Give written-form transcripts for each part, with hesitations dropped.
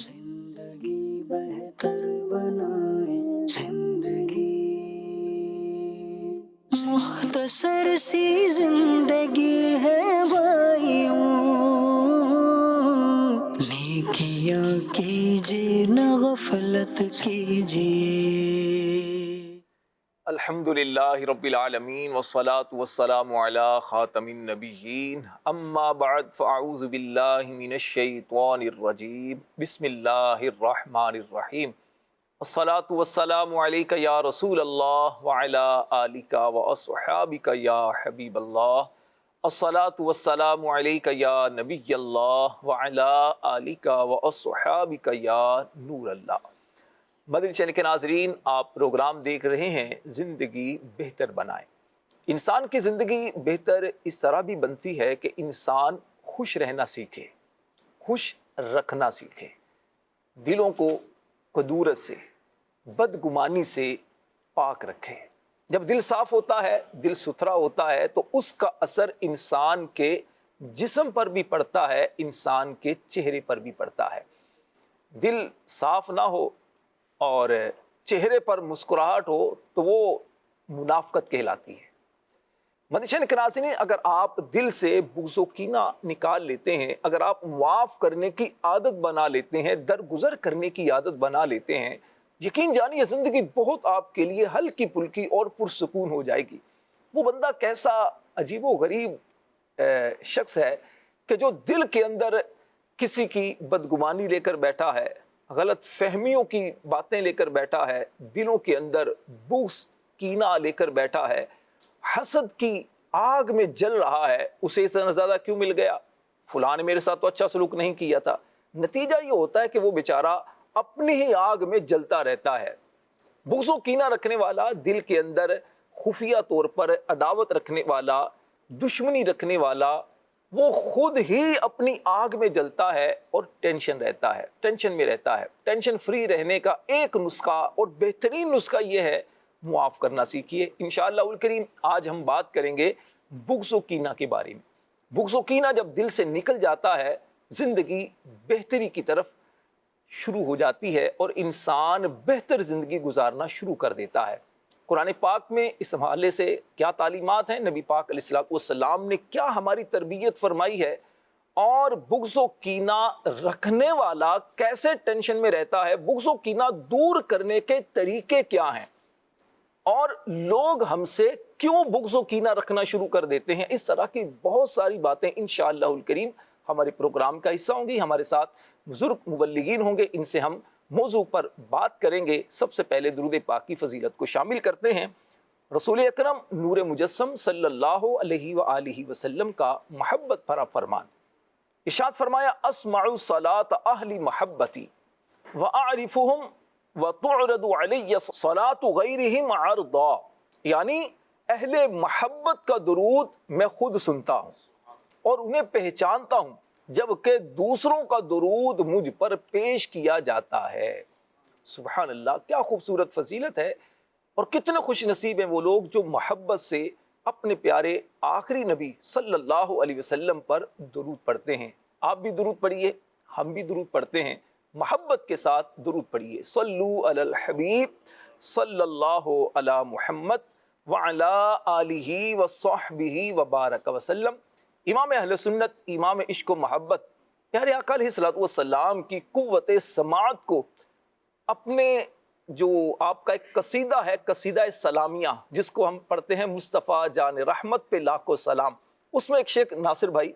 زندگی بہتر بنائے زندگی، مختصر سی زندگی ہے بھائیوں، نیکیاں کیجیے نہ غفلت کیجیے۔ الحمدللہ رب العالمین والصلاة والسلام علی خاتم النبیین، اما بعد فاعوذ باللہ من الشیطان الرجیم، بسم اللہ الرحمن الرحیم۔ الصلاة والسلام علیک یا رسول اللہ وعلی آلک واصحابک یا حبیب اللہ، الصلاة والسلام علیک یا نبی اللہ وعلی آلک واصحابک یا نور اللہ۔ مدنی چینل کے ناظرین، آپ پروگرام دیکھ رہے ہیں زندگی بہتر بنائیں۔ انسان کی زندگی بہتر اس طرح بھی بنتی ہے کہ انسان خوش رہنا سیکھے، خوش رکھنا سیکھے، دلوں کو کدورت سے، بدگمانی سے پاک رکھے۔ جب دل صاف ہوتا ہے، دل ستھرا ہوتا ہے، تو اس کا اثر انسان کے جسم پر بھی پڑتا ہے، انسان کے چہرے پر بھی پڑتا ہے۔ دل صاف نہ ہو اور چہرے پر مسکراہٹ ہو تو وہ منافقت کہلاتی ہے۔ مدنی چینل کے ناظرین، اگر آپ دل سے بغض و کینہ نکال لیتے ہیں، اگر آپ معاف کرنے کی عادت بنا لیتے ہیں، درگزر کرنے کی عادت بنا لیتے ہیں، یقین جانیے زندگی بہت آپ کے لیے ہلکی پھلکی اور پرسکون ہو جائے گی۔ وہ بندہ کیسا عجیب و غریب شخص ہے کہ جو دل کے اندر کسی کی بدگمانی لے کر بیٹھا ہے، غلط فہمیوں کی باتیں لے کر بیٹھا ہے، دلوں کے اندر بغض کینہ لے کر بیٹھا ہے، حسد کی آگ میں جل رہا ہے۔ اسے اتنا زیادہ کیوں مل گیا؟ فلاں نے میرے ساتھ تو اچھا سلوک نہیں کیا تھا۔ نتیجہ یہ ہوتا ہے کہ وہ بیچارہ اپنی ہی آگ میں جلتا رہتا ہے۔ بغض و کینہ رکھنے والا، دل کے اندر خفیہ طور پر عداوت رکھنے والا، دشمنی رکھنے والا، وہ خود ہی اپنی آگ میں جلتا ہے اور ٹینشن رہتا ہے، ٹینشن میں رہتا ہے۔ ٹینشن فری رہنے کا ایک نسخہ اور بہترین نسخہ یہ ہے، معاف کرنا سیکھیے۔ انشاءاللہ الکریم آج ہم بات کریں گے بغض و کینہ کے بارے میں۔ بغض و کینہ جب دل سے نکل جاتا ہے، زندگی بہتری کی طرف شروع ہو جاتی ہے اور انسان بہتر زندگی گزارنا شروع کر دیتا ہے۔ قرآن پاک میں اس حوالے سے کیا تعلیمات ہیں، نبی پاک علیہ السلام نے کیا ہماری تربیت فرمائی ہے، اور بغض و کینہ رکھنے والا کیسے ٹینشن میں رہتا ہے، بغض و کینہ دور کرنے کے طریقے کیا ہیں، اور لوگ ہم سے کیوں بغض و کینہ رکھنا شروع کر دیتے ہیں۔ اس طرح کی بہت ساری باتیں انشاءاللہ الکریم ہمارے پروگرام کا حصہ ہوں گی۔ ہمارے ساتھ بزرگ مبلغین ہوں گے، ان سے ہم موضوع پر بات کریں گے۔ سب سے پہلے درود پاک کی فضیلت کو شامل کرتے ہیں۔ رسول اکرم نور مجسم صلی اللہ علیہ وآلہ وسلم کا محبت بھرا فرمان، ارشاد فرمایا: اسمع صلاۃ اہل محبتی واعرفهم وتعرض علی صلاۃ غیرہم عرضا، یعنی اہل محبت کا درود میں خود سنتا ہوں اور انہیں پہچانتا ہوں، جبکہ دوسروں کا درود مجھ پر پیش کیا جاتا ہے۔ سبحان اللہ، کیا خوبصورت فضیلت ہے، اور کتنے خوش نصیب ہیں وہ لوگ جو محبت سے اپنے پیارے آخری نبی صلی اللہ علیہ وسلم پر درود پڑھتے ہیں۔ آپ بھی درود پڑھیے، ہم بھی درود پڑھتے ہیں، محبت کے ساتھ درود پڑھیے۔ صلو علی الحبیب صلی اللہ علی محمد وعلی آلہ وصحبہ وبارک وسلم۔ امام اہل سنت، امام عشق و محبت، پیارے آقا علیہ السلام کی قوت سماعت کو اپنے جو آپ کا ایک قصیدہ ہے، قصیدہ سلامیہ، جس کو ہم پڑھتے ہیں مصطفیٰ جان رحمت پہ لاکھوں سلام، اس میں ایک شیخ ناصر بھائی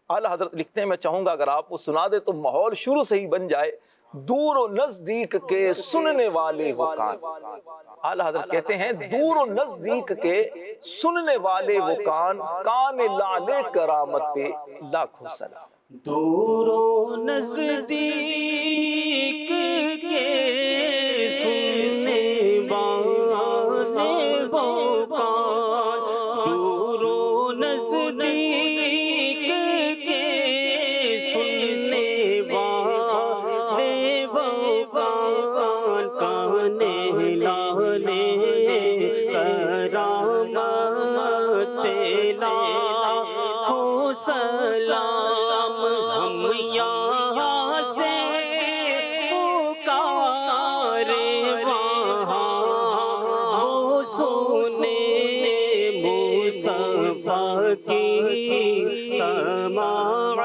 اعلیٰ حضرت لکھتے ہیں، میں چاہوں گا اگر آپ وہ سنا دے تو ماحول شروع سے ہی بن جائے۔ دور و نزدیک کے سننے والے وہ کان، اعلیٰ حضرت کہتے ہیں دور و نزدیک کے سننے والے وہ کان، کان لعلِ کرامت پہ لاکھوں سلام۔ دور و نزدیک کے سننے والے وہ کان، دور و نزدیک کے سننے والے وہ کان، کان لعلِ کرامت پہ لاکھوں سلام۔ ہم یہاں سے مصطفیٰ کی سماعت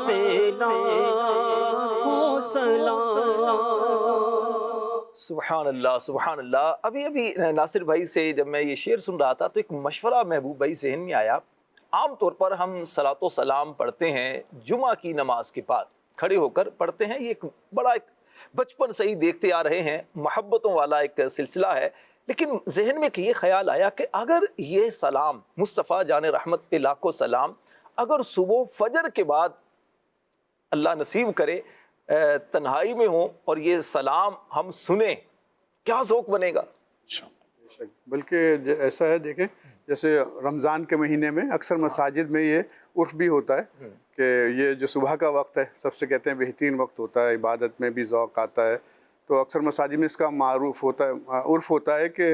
پہ لاکھوں سلام۔ سبحان اللہ سبحان اللہ۔ ابھی ناصر بھائی سے جب میں یہ شعر سن رہا تھا تو ایک مشورہ محبوب بھائی ذہن میں آیا۔ عام طور پر ہم صلاۃ و سلام پڑھتے ہیں جمعہ کی نماز کے بعد، کھڑے ہو کر پڑھتے ہیں۔ یہ ایک بڑا بچپن سے ہی دیکھتے آ رہے ہیں، محبتوں والا ایک سلسلہ ہے۔ لیکن ذہن میں یہ خیال آیا کہ اگر یہ سلام مصطفیٰ جان رحمت پہ لاکھوں سلام اگر صبح فجر کے بعد اللہ نصیب کرے تنہائی میں ہوں اور یہ سلام ہم سنیں، کیا ذوق بنے گا؟ بلکہ ایسا ہے، دیکھیں جیسے رمضان کے مہینے میں اکثر مساجد میں یہ عرف بھی ہوتا ہے کہ یہ جو صبح کا وقت ہے سب سے کہتے ہیں بہترین وقت ہوتا ہے، عبادت میں بھی ذوق آتا ہے، تو اکثر مساجد میں اس کا معروف ہوتا ہے، عرف ہوتا ہے کہ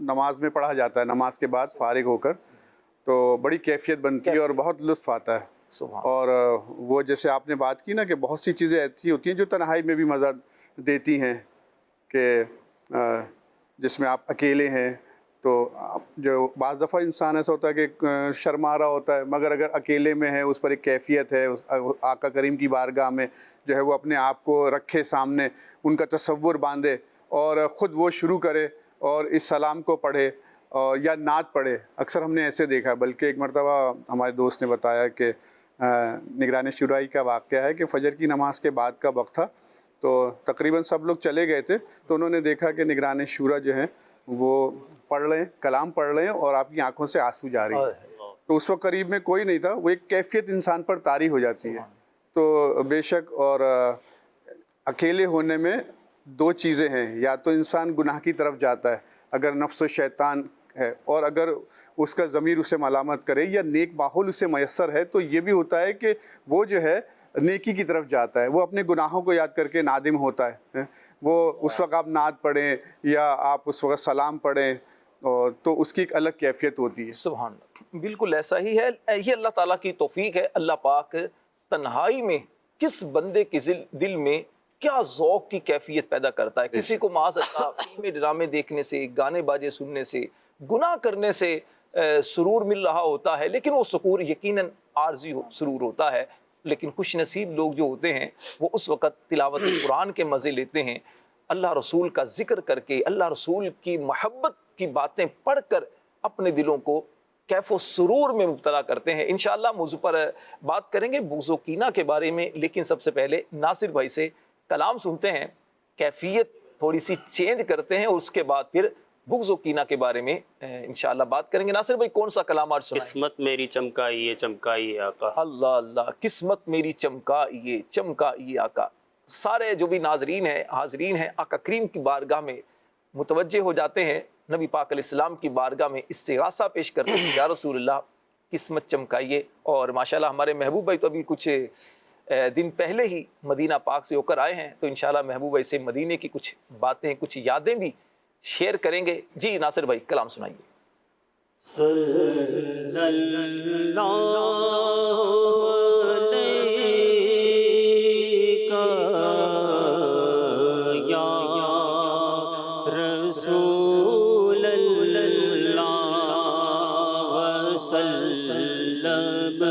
نماز میں پڑھا جاتا ہے، نماز کے بعد فارغ ہو کر تو بڑی کیفیت بنتی ہے اور بہت لطف آتا ہے۔ اور وہ جیسے آپ نے بات کی نا کہ بہت سی چیزیں ایسی ہوتی ہیں جو تنہائی میں بھی مزہ دیتی ہیں، کہ جس میں آپ اکیلے ہیں تو جو بعض دفعہ انسان ایسا ہوتا ہے کہ شرما رہا ہوتا ہے، مگر اگر اکیلے میں ہے اس پر ایک کیفیت ہے، آقا کریم کی بارگاہ میں جو ہے وہ اپنے آپ کو رکھے سامنے، ان کا تصور باندھے اور خود وہ شروع کرے اور اس سلام کو پڑھے یا نعت پڑھے۔ اکثر ہم نے ایسے دیکھا ہے، بلکہ ایک مرتبہ ہمارے دوست نے بتایا کہ نگران شورائی کا واقعہ ہے کہ فجر کی نماز کے بعد کا وقت تھا تو تقریباً سب لوگ چلے گئے تھے، تو انہوں نے دیکھا کہ نگران شورا جو ہیں وہ پڑھ رہے ہیں، کلام پڑھ رہے ہیں اور آپ کی آنکھوں سے آنسو جا رہی ہیں۔ تو اس وقت قریب میں کوئی نہیں تھا، وہ ایک کیفیت انسان پر طاری ہو جاتی ہے۔ تو بے شک، اور اکیلے ہونے میں دو چیزیں ہیں، یا تو انسان گناہ کی طرف جاتا ہے اگر نفس و شیطان ہے، اور اگر اس کا ضمیر اسے ملامت کرے یا نیک ماحول اسے میسر ہے تو یہ بھی ہوتا ہے کہ وہ جو ہے نیکی کی طرف جاتا ہے، وہ اپنے گناہوں کو یاد کر کے نادم ہوتا ہے۔ وہ اس وقت آپ نعت پڑھیں یا آپ اس وقت سلام پڑھیں تو اس کی ایک الگ کیفیت ہوتی ہے۔ سبحان اللہ، بالکل ایسا ہی ہے۔ یہ اللہ تعالیٰ کی توفیق ہے۔ اللہ پاک تنہائی میں کس بندے کے دل میں کیا ذوق کی کیفیت پیدا کرتا ہے۔ کسی کو معاذ اللہ فلمیں ڈرامے دیکھنے سے، گانے باجے سننے سے، گناہ کرنے سے سرور مل رہا ہوتا ہے، لیکن وہ سرور یقیناً عارضی سرور ہوتا ہے۔ لیکن خوش نصیب لوگ جو ہوتے ہیں وہ اس وقت تلاوت قرآن کے مزے لیتے ہیں، اللہ رسول کا ذکر کر کے، اللہ رسول کی محبت کی باتیں پڑھ کر اپنے دلوں کو کیف و سرور میں مبتلا کرتے ہیں۔ انشاءاللہ موضوع پر بات کریں گے بغض و کینہ کے بارے میں، لیکن سب سے پہلے ناصر بھائی سے کلام سنتے ہیں، کیفیت تھوڑی سی چینج کرتے ہیں، اور اس کے بعد پھر بغض و کینہ کے بارے میں انشاءاللہ بات کریں گے۔ ناصر بھائی کون سا کلام آج سنائیں؟ قسمت میری چمکائیے چمکائیے آقا۔ اللہ اللہ، قسمت میری چمکائیے چمکائیے آقا۔ سارے جو بھی ناظرین ہیں، حاضرین ہیں، آقا کریم کی بارگاہ میں متوجہ ہو جاتے ہیں، نبی پاک علیہ السلام کی بارگاہ میں استغاثہ پیش کرتے ہیں، یا رسول اللہ قسمت چمکائیے۔ اور ماشاءاللہ ہمارے محبوب بھائی تو ابھی کچھ دن پہلے ہی مدینہ پاک سے ہو کر آئے ہیں، تو انشاءاللہ محبوب بھائی سے مدینے کی کچھ باتیں، کچھ یادیں بھی شیئر کریں گے۔ جی ناصر بھائی کلام سنائیے۔ صلی اللہ رسول اللہ وسلم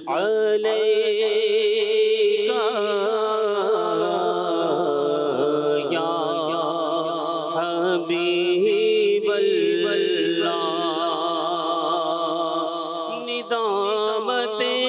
علیکہ یا حبیب اللہ، ندامتیں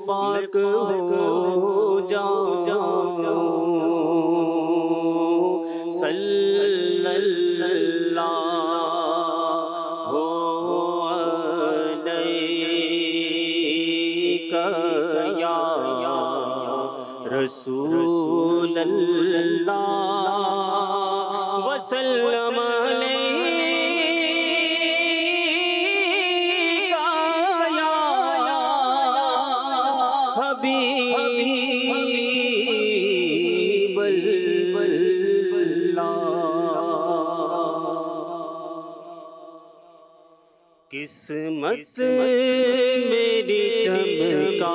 پاک ہو جاؤں، صلی اللہ علیکہ یا رسول اللہ وسلم علیکہ یا حبیب اللہ۔ قسمت میری چمکائیے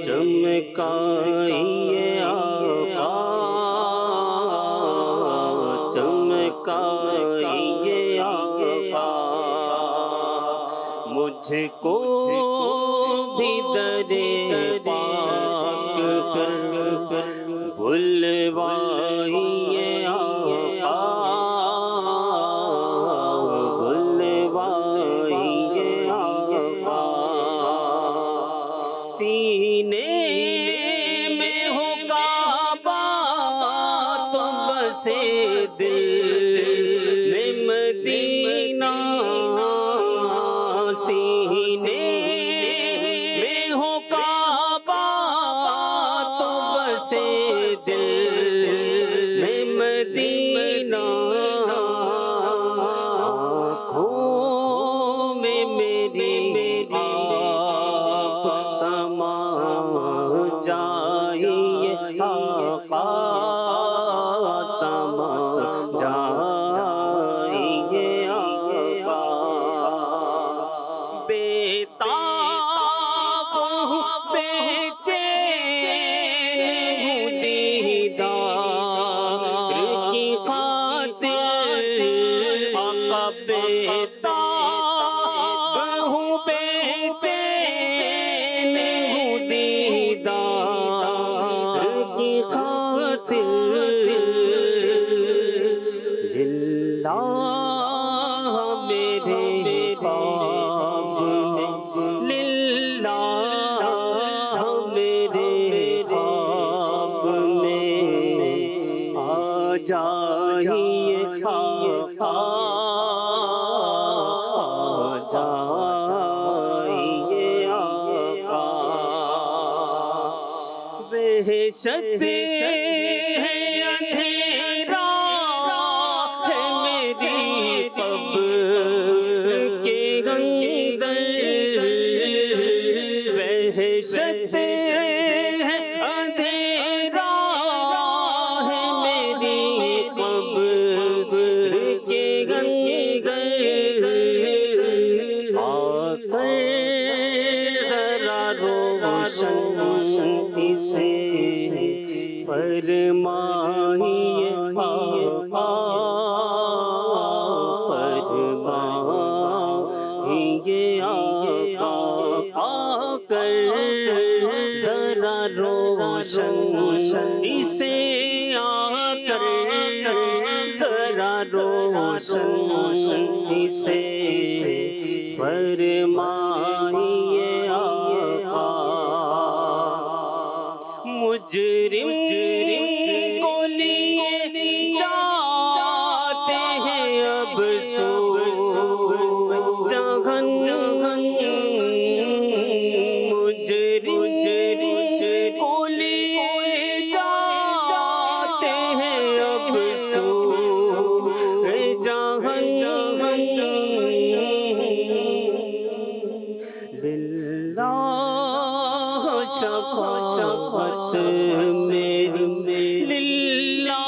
چمکائیے آقا، چمکائیے آقا، مجھ کو بھی درِ پاک پر بلوائیے آقا، بلوائیے آقا، سینے میں ہو کعبہ تو بسے دل میں مدینہ، سینے میں ہو کعبہ تو بسے دل میں مدینہ، آنکھوں میں میری آپ سما جائیے آقا، سما جائیے آقا، بیتاب ہوں بے چین ہوں دیدار کی خاطر، آقا بیتاب ہوں بے چین ہوں دیدار کی خاطر، للہ میرے خواب میں، للہ میرے خواب میں آ جائیے آقا، آ جائیے آقا، وحشت ہے اندھیرا ہے میری قبر کے اندر، وحشت ہے اندھیرا ہے میری قبر کے اندر، آ کر ذرا روشن اسے فرمائیے آقا، فرمائیے آقا، آ کر ذرا روشن اسے، آ کر ذرا روشن اسے فرمائیے آقا، مجرم کو لیے جاتے ہیں اب سو جہنم، مجرم کو لیے جاتے ہیں اب سو جہنم، للہ شفاعت میری، للہ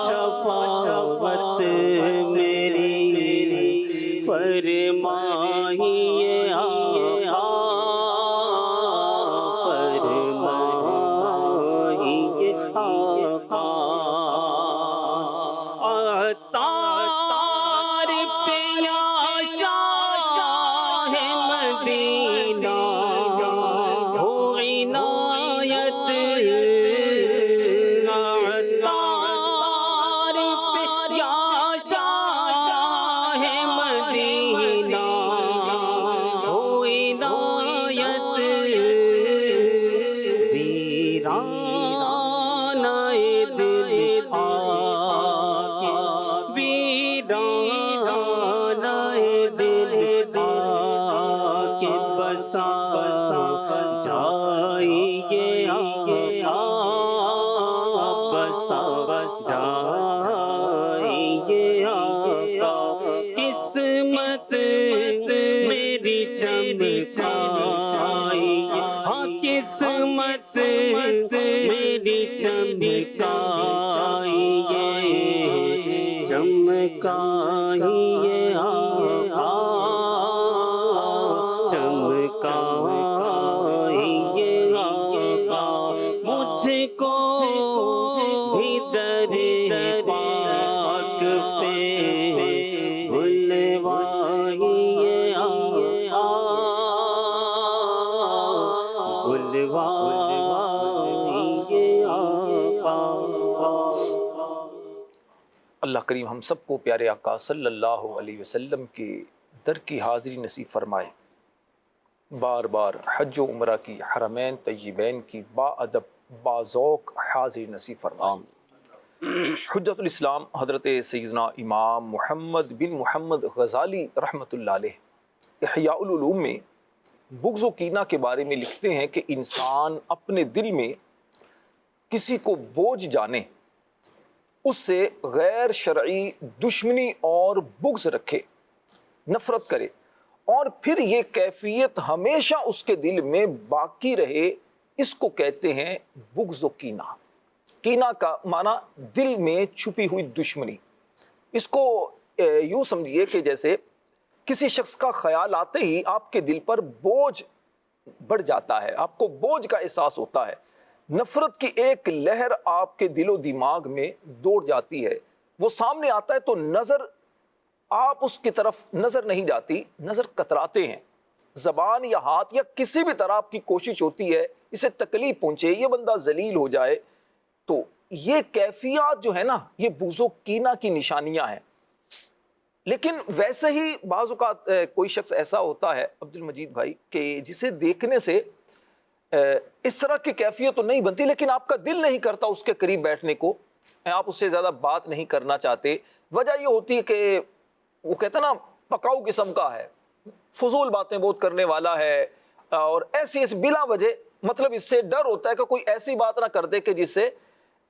شفاعت میری فرمائیے آقا، فرمائیے آقا، عطار پہ یا شاہ مدینہ ہو عنایت، عطار پہ یا شاہ مدینہ ہو عنایت، ویرانہ دل آکے، ویرانہ دل آکے بسا جائیے آقا، جائیے آقا قسمت میری چمکائیے ہاں قسمت میری چمکائیے چمکائیے آقا چمکائیے آقا مجھ کو بھی در پاک پہ بلوائیے آقا بلوائیے آقا۔ اللہ کریم ہم سب کو پیارے آقا صلی اللہ علیہ وسلم کے در کی حاضری نصیب فرمائے، بار بار حج و عمرہ کی حرمین طیبین کی با ادب با ذوق حاضری نصیب فرمائے۔ حجت الاسلام حضرت سیدنا امام محمد بن محمد غزالی رحمۃ اللہ علیہ احیاء العلوم میں بغض و کینہ کے بارے میں لکھتے ہیں کہ انسان اپنے دل میں کسی کو بوجھ جانے، اس سے غیر شرعی دشمنی اور بغض رکھے، نفرت کرے، اور پھر یہ کیفیت ہمیشہ اس کے دل میں باقی رہے، اس کو کہتے ہیں بغض و کینہ۔ کینہ کا معنی دل میں چھپی ہوئی دشمنی۔ اس کو یوں سمجھیے کہ جیسے کسی شخص کا خیال آتے ہی آپ کے دل پر بوجھ بڑھ جاتا ہے، آپ کو بوجھ کا احساس ہوتا ہے، نفرت کی ایک لہر آپ کے دل و دماغ میں دوڑ جاتی ہے، وہ سامنے آتا ہے تو نظر آپ اس کی طرف نظر نہیں جاتی، نظر کتراتے ہیں، زبان یا ہاتھ یا کسی بھی طرح آپ کی کوشش ہوتی ہے اسے تکلیف پہنچے، یہ بندہ ذلیل ہو جائے۔ تو یہ کیفیات جو ہے نا، یہ بغض و کینہ کی نشانیاں ہیں۔ لیکن ویسے ہی بعض اوقات کوئی شخص ایسا ہوتا ہے عبد المجید بھائی کہ جسے دیکھنے سے اس طرح کی کیفیت تو نہیں بنتی، لیکن آپ کا دل نہیں کرتا اس کے قریب بیٹھنے کو، آپ اس سے زیادہ بات نہیں کرنا چاہتے۔ وجہ یہ ہوتی ہے کہ وہ کہتے ہیں نا پکاؤ قسم کا ہے، فضول باتیں بہت کرنے والا ہے، اور ایسی بلا وجہ مطلب اس سے ڈر ہوتا ہے کہ کوئی ایسی بات نہ کر دے کہ جس سے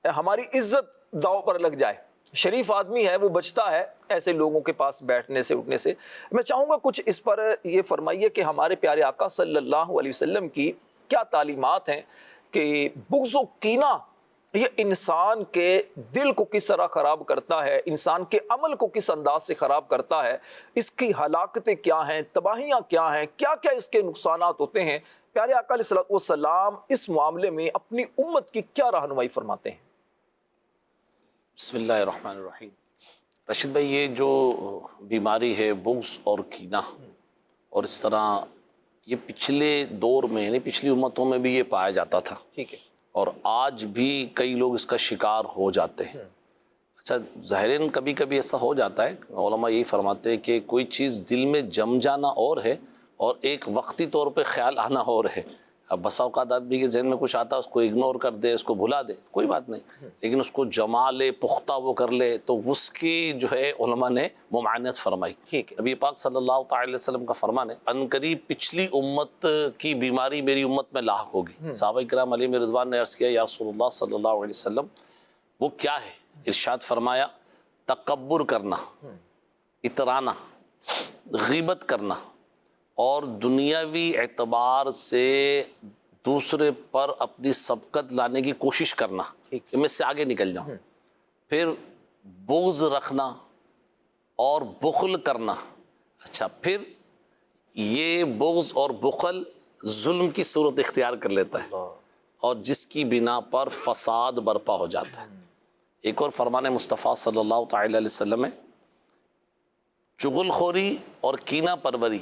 ہماری عزت داؤ پر لگ جائے۔ شریف آدمی ہے وہ بچتا ہے ایسے لوگوں کے پاس بیٹھنے سے اٹھنے سے۔ میں چاہوں گا کچھ اس پر یہ فرمائیے کہ ہمارے پیارے آقا صلی اللہ علیہ وسلم کی کیا تعلیمات ہیں کہ بغض و کینہ یہ انسان کے دل کو کس طرح خراب کرتا ہے، انسان کے عمل کو کس انداز سے خراب کرتا ہے، اس کی ہلاکتیں کیا ہیں، تباہیاں کیا ہیں، کیا کیا اس کے نقصانات ہوتے ہیں۔ پیارے آقا علیہ السلام اس معاملے میں اپنی امت کی کیا رہنمائی فرماتے ہیں؟ بسم اللہ الرحمن الرحیم۔ رشید بھائی، یہ جو بیماری ہے بغض اور کینہ، اور اس طرح یہ پچھلے دور میں یعنی پچھلی امتوں میں بھی یہ پایا جاتا تھا، ٹھیک ہے، اور آج بھی کئی لوگ اس کا شکار ہو جاتے ہیں۔ اچھا، ظاہراً کبھی کبھی ایسا ہو جاتا ہے، علماء یہی فرماتے ہیں کہ کوئی چیز دل میں جم جانا اور ہے، اور ایک وقتی طور پہ خیال آنا اور ہے۔ اب بسا اوقات آدمی کے ذہن میں کچھ آتا ہے، اس کو اگنور کر دے، اس کو بھلا دے، کوئی بات نہیں، لیکن اس کو جما لے، پختہ وہ کر لے، تو اس کی جو ہے علماء نے ممانعت فرمائی۔ ٹھیک ہے، نبی پاک صلی اللہ تعالی علیہ وسلم کا فرمان ہے، عنقریب پچھلی امت کی بیماری میری امت میں لاحق ہوگی۔ صحابہ کرام علیہم رضوان نے عرض کیا، یا رسول اللہ صلی اللہ علیہ وسلم وہ کیا ہے؟ ارشاد فرمایا، تکبر کرنا، اترانا، غیبت کرنا، اور دنیاوی اعتبار سے دوسرے پر اپنی سبقت لانے کی کوشش کرنا کہ میں اس سے آگے نکل جاؤں۔ پھر بغض رکھنا اور بخل کرنا۔ اچھا، پھر یہ بغض اور بخل ظلم کی صورت اختیار کر لیتا ہے، اور جس کی بنا پر فساد برپا ہو جاتا ہے۔ ایک اور فرمان مصطفیٰ صلی اللہ تعالی علیہ وسلم ہے، چغل خوری اور کینہ پروری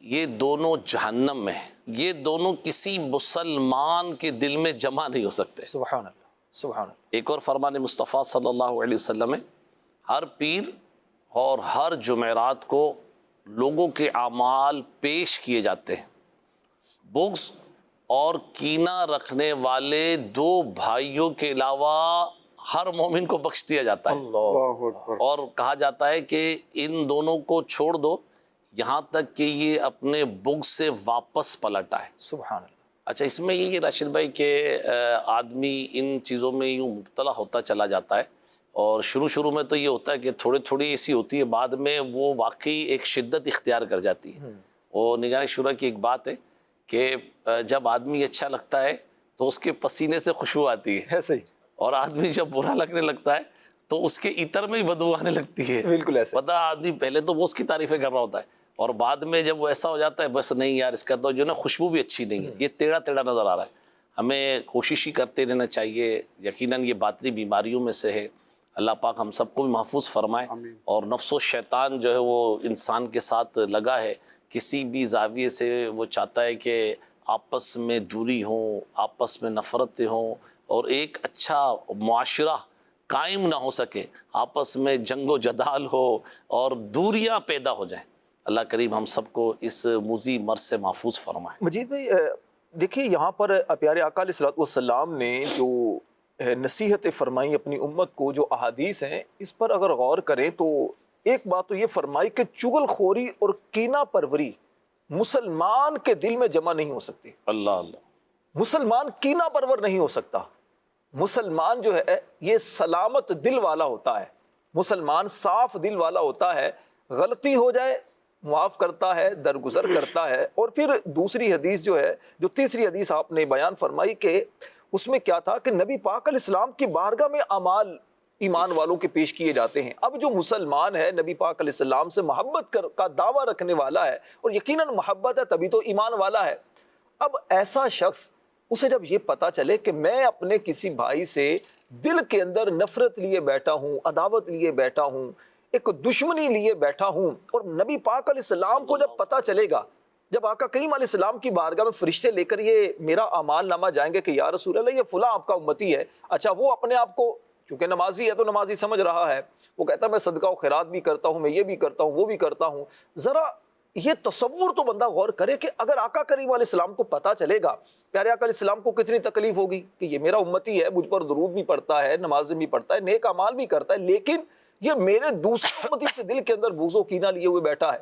یہ دونوں جہنم میں ہیں، یہ دونوں کسی مسلمان کے دل میں جمع نہیں ہو سکتے۔ سبحان اللہ، سبحان اللہ۔ ایک اور فرمان مصطفیٰ صلی اللہ علیہ وسلم ہے، ہر پیر اور ہر جمعرات کو لوگوں کے اعمال پیش کیے جاتے ہیں، بغض اور کینہ رکھنے والے دو بھائیوں کے علاوہ ہر مومن کو بخش دیا جاتا ہے، اللہ اکبر۔ اور کہا جاتا ہے کہ ان دونوں کو چھوڑ دو یہاں تک کہ یہ اپنے بغض سے واپس پلٹ آئے۔ سبحان اللہ۔ اچھا اس میں یہ راشد بھائی کہ آدمی ان چیزوں میں یوں مبتلا ہوتا چلا جاتا ہے، اور شروع میں تو یہ ہوتا ہے کہ تھوڑی ایسی ہوتی ہے، بعد میں وہ واقعی ایک شدت اختیار کر جاتی ہے۔ وہ نگران شورا کی ایک بات ہے کہ جب آدمی اچھا لگتا ہے تو اس کے پسینے سے خوشبو آتی ہے، ایسے ہی اور آدمی جب برا لگنے لگتا ہے تو اس کے عطر میں ہی بدبو آنے لگتی ہے۔ بالکل ایسے۔ پتہ آدمی پہلے تو وہ اس کی تعریفیں کر رہا ہوتا ہے، اور بعد میں جب وہ ایسا ہو جاتا ہے بس نہیں یار اس کا تو جو نا خوشبو بھی اچھی نہیں ہے، یہ ٹیڑھا نظر آ رہا ہے۔ ہمیں کوشش ہی کرتے رہنا چاہیے، یقیناً یہ باطنی بیماریوں میں سے ہے، اللہ پاک ہم سب کو بھی محفوظ فرمائے۔ اور نفس و شیطان جو ہے وہ انسان کے ساتھ لگا ہے، کسی بھی زاویے سے وہ چاہتا ہے کہ آپس میں دوری ہوں، آپس میں نفرتیں ہوں، اور ایک اچھا معاشرہ قائم نہ ہو سکے، آپس میں جنگ و جدال ہو اور دوریاں پیدا ہو جائیں۔ اللہ کریم ہم سب کو اس موذی مرض سے محفوظ فرمائے۔ مجید بھائی دیکھیے یہاں پر پیارے آقا علیہ الصلوۃ والسلام نے جو نصیحت فرمائی اپنی امت کو، جو احادیث ہیں اس پر اگر غور کریں تو ایک بات تو یہ فرمائی کہ چغل خوری اور کینہ پروری مسلمان کے دل میں جمع نہیں ہو سکتی۔ اللہ مسلمان کینہ پرور نہیں ہو سکتا۔ مسلمان جو ہے یہ سلامت دل والا ہوتا ہے، مسلمان صاف دل والا ہوتا ہے، غلطی ہو جائے معاف کرتا ہے، درگزر کرتا ہے۔ اور پھر دوسری حدیث جو ہے، جو تیسری حدیث آپ نے بیان فرمائی کہ اس میں کیا تھا کہ نبی پاک علیہ السلام کی بارگاہ میں اعمال ایمان والوں کے پیش کیے جاتے ہیں۔ اب جو مسلمان ہے نبی پاک علیہ السلام سے محبت کا دعویٰ رکھنے والا ہے، اور یقیناً محبت ہے تبھی تو ایمان والا ہے۔ اب ایسا شخص اسے جب یہ پتا چلے کہ میں اپنے کسی بھائی سے دل کے اندر نفرت لیے بیٹھا ہوں، عداوت لیے بیٹھا ہوں، ایک دشمنی لیے بیٹھا ہوں، اور نبی پاک علیہ السلام کو جب پتا چلے گا، جب آقا کریم علیہ السلام کی بارگاہ میں فرشتے لے کر یہ میرا اعمال نامہ جائیں گے کہ یا رسول اللہ یہ فلاں آپ کا امتی ہے، اچھا وہ اپنے آپ کو چونکہ نمازی ہے تو نمازی سمجھ رہا ہے، وہ کہتا ہے میں صدقہ و خیرات بھی کرتا ہوں، میں یہ بھی کرتا ہوں، وہ بھی کرتا ہوں۔ ذرا یہ تصور تو بندہ غور کرے کہ اگر آقا کریم علیہ السلام کو پتا چلے گا، پیارے آقا علیہ السلام کو کتنی تکلیف ہوگی کہ یہ میرا امتی ہے، مجھ پر درود بھی پڑھتا ہے، نماز بھی پڑھتا ہے، نیک اعمال بھی کرتا ہے، لیکن یہ میرے دوسرے امتی سے دل کے اندر بغض و کینہ لیے ہوئے بیٹھا ہے،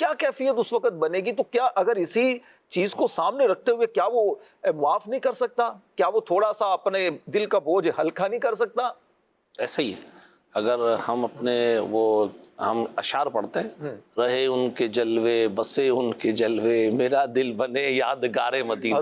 کیا کیفیت اس وقت بنے گی؟ تو کیا اگر اسی چیز کو سامنے رکھتے ہوئے کیا وہ معاف نہیں کر سکتا؟ کیا وہ تھوڑا سا اپنے دل کا بوجھ ہلکا نہیں کر سکتا؟ ایسا ہی ہے۔ اگر ہم اپنے ہم اشعار پڑھتے ہیں، رہے ان کے جلوے بسے ان کے جلوے، میرا دل بنے یادگار مدینہ۔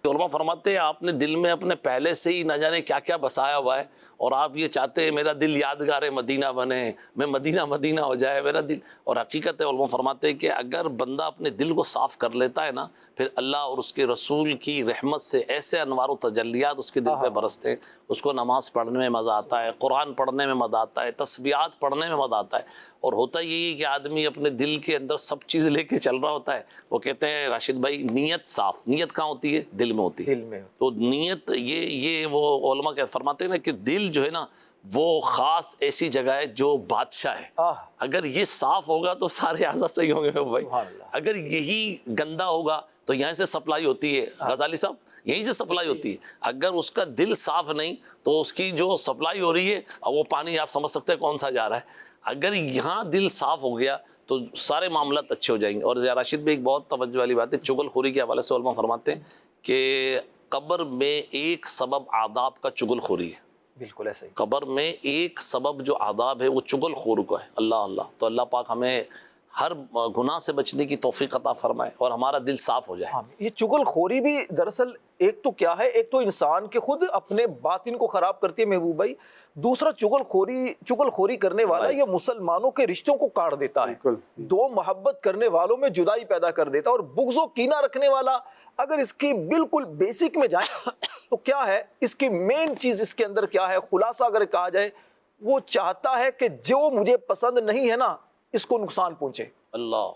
علماء فرماتے ہیں آپ نے دل میں اپنے پہلے سے ہی نہ جانے کیا کیا بسایا ہوا ہے، اور آپ یہ چاہتے ہیں میرا دل یادگار مدینہ بنے، میں مدینہ مدینہ ہو جائے میرا دل۔ اور حقیقت ہے علماء فرماتے ہیں کہ اگر بندہ اپنے دل کو صاف کر لیتا ہے نا، پھر اللہ اور اس کے رسول کی رحمت سے ایسے انوار و تجلیات اس کے دل پہ برستے ہیں، اس کو نماز پڑھنے میں مزہ آتا ہے، قرآن پڑھنے میں مزہ آتا ہے، تسبیحات پڑھنے میں مزہ آتا ہے۔ اور ہوتا یہی ہے کہ آدمی اپنے دل کے اندر سب چیز لے کے چل رہا ہوتا ہے۔ وہ کہتے ہیں راشد بھائی نیت صاف، نیت کہاں ہوتی ہے؟ دل میں ہوتی ہے۔ دل میں تو نیت یہ وہ علماء کے فرماتے ہیں نا کہ دل جو ہے نا وہ خاص ایسی جگہ ہے جو بادشاہ ہے، اگر یہ صاف ہوگا تو سارے اعضاء صحیح ہوں گے بھائی۔ اگر یہی گندا ہوگا تو یہاں سے سپلائی ہوتی ہے، غزالی صاحب یہیں سے سپلائی ہوتی ہے۔ اگر اس کا دل صاف نہیں تو اس کی جو سپلائی ہو رہی ہے وہ پانی آپ سمجھ سکتے ہیں کون سا جا رہا ہے۔ اگر یہاں دل صاف ہو گیا تو سارے معاملات اچھے ہو جائیں گے۔ اور راشد بھی ایک بہت توجہ والی بات ہے، چغل خوری کے حوالے سے علماء فرماتے ہیں کہ قبر میں ایک سبب آداب کا چغل خوری ہے۔ بالکل ایسا ہی۔ قبر میں ایک سبب جو آداب ہے وہ چغل خور کا ہے۔ اللہ تو اللہ پاک ہمیں ہر گناہ سے بچنے کی توفیق عطا فرمائے اور ہمارا دل صاف ہو جائے۔ یہ چغل خوری بھی دراصل ایک تو کیا ہے، ایک تو انسان کے خود اپنے باطن کو خراب کرتی ہے محبوب بھائی، دوسرا چغل خوری کرنے والا یہ مسلمانوں کے رشتوں کو کاٹ دیتا ہے، دو محبت کرنے والوں میں جدائی پیدا کر دیتا ہے۔ اور بغض و کینہ رکھنے والا اگر اس کی بالکل بیسک میں جائیں تو کیا ہے، اس کی مین چیز اس کے اندر کیا ہے، خلاصہ اگر کہا جائے، وہ چاہتا ہے کہ جو مجھے پسند نہیں ہے نا اس کو نقصان پہنچے، اللہ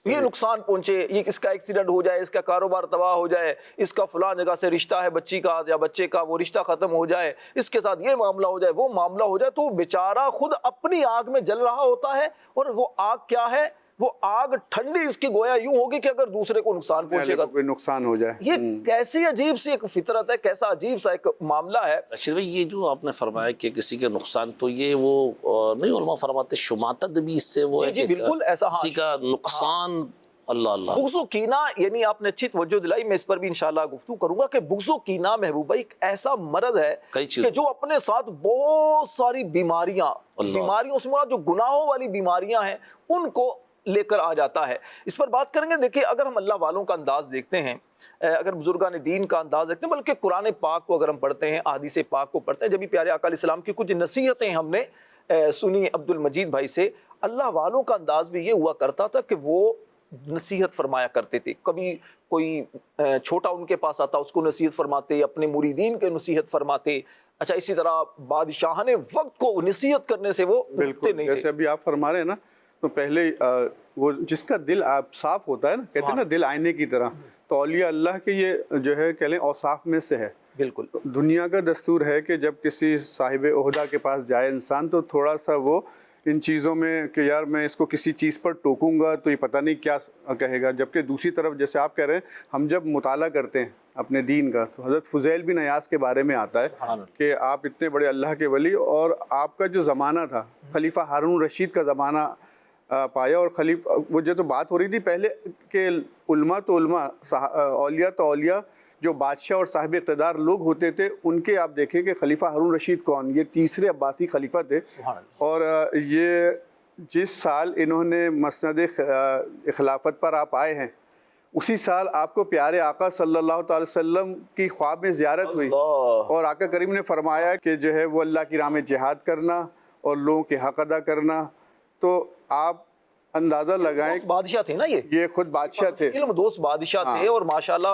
یہ نقصان پہنچے، یہ اس کا ایکسیڈنٹ ہو جائے، اس کا کاروبار تباہ ہو جائے، اس کا فلاں جگہ سے رشتہ ہے بچی کا یا بچے کا وہ رشتہ ختم ہو جائے، اس کے ساتھ یہ معاملہ ہو جائے وہ معاملہ ہو جائے، تو بیچارہ خود اپنی آگ میں جل رہا ہوتا ہے۔ اور وہ آگ کیا ہے، وہ آگ ٹھنڈی اس کی گویا یوں ہوگی کہ اگر دوسرے کو نقصان پہنچے گا کوئی نقصان ہو جائے۔ یہ کیسی عجیب سی ایک فطرت ہے، کیسا عجیب سا ایک معاملہ ہے۔ رشید بھائی یہ جو آپ نے فرمایا کہ کسی کے نقصان، تو یہ وہ نہیں علماء فرماتے شماتت بھی اس سے وہ ہے جی کہ بالکل ایسا، کسی کا نقصان اللہ اللہ بغض و کینہ یعنی آپ نے اچھی توجہ دلائی، میں اس پر بھی انشاءاللہ گفتگو کروں گا کہ بغض و کینہ محبوب بھائی ایک ایسا مرض ہے کئی چیز کہ جو اپنے ساتھ بہت ساری بیماریوں سے مراد جو گناہوں والی بیماریاں ہیں ان کو لے کر آ جاتا ہے۔ اس پر بات کریں گے۔ دیکھیں اگر ہم اللہ والوں کا انداز دیکھتے ہیں، اگر بزرگان دین کا انداز دیکھتے ہیں، بلکہ قرآن پاک کو اگر ہم پڑھتے ہیں، احادیث پاک کو پڑھتے ہیں، جب بھی پیارے آقا علیہ السلام کی کچھ نصیحتیں ہم نے سنی عبد المجید بھائی سے، اللہ والوں کا انداز بھی یہ ہوا کرتا تھا کہ وہ نصیحت فرمایا کرتے تھے۔ کبھی کوئی چھوٹا ان کے پاس آتا اس کو نصیحت فرماتے، اپنے مریدین کے نصیحت فرماتے۔ اچھا اسی طرح بادشاہان وقت کو نصیحت کرنے سے وہ رکتے نہیں تھے۔ جیسے ابھی آپ فرما رہے ہیں نا، تو پہلے وہ جس کا دل آپ صاف ہوتا ہے نا، کہتے ہیں نا دل آئینے کی طرح، تو اولیاء اللہ کے یہ جو ہے کہہ لیں اوصاف میں سے ہے۔ بالکل دنیا کا دستور ہے کہ جب کسی صاحب عہدہ کے پاس جائے انسان تو تھوڑا سا وہ ان چیزوں میں کہ یار میں اس کو کسی چیز پر ٹوکوں گا تو یہ پتہ نہیں کیا کہے گا، جبکہ دوسری طرف جیسے آپ کہہ رہے ہیں ہم جب مطالعہ کرتے ہیں اپنے دین کا تو حضرت فضیل بن عیاض کے بارے میں آتا ہے کہ آپ اتنے بڑے اللہ کے ولی، اور آپ کا جو زمانہ تھا خلیفہ ہارون رشید کا زمانہ پایا، اور خلیفہ وہ جو تو بات ہو رہی تھی پہلے کہ علماء تو علماء، اولیاء تو اولیاء، جو بادشاہ اور صاحب اقتدار لوگ ہوتے تھے ان کے آپ دیکھیں کہ خلیفہ ہارون رشید کون، یہ تیسرے عباسی خلیفہ تھے، اور یہ جس سال انہوں نے مسند خلافت پر آپ آئے ہیں اسی سال آپ کو پیارے آقا صلی اللہ تعالی وسلم کی خواب میں زیارت ہوئی، اور آقا کریم نے فرمایا کہ جو ہے وہ اللہ کی راہ میں جہاد کرنا اور لوگوں کے حق ادا کرنا۔ تو آپ اندازہ لگائیں، بادشاہ تھے نا، یہ خود بادشاہ تھے، علم دوست بادشاہ تھے، اور ماشاءاللہ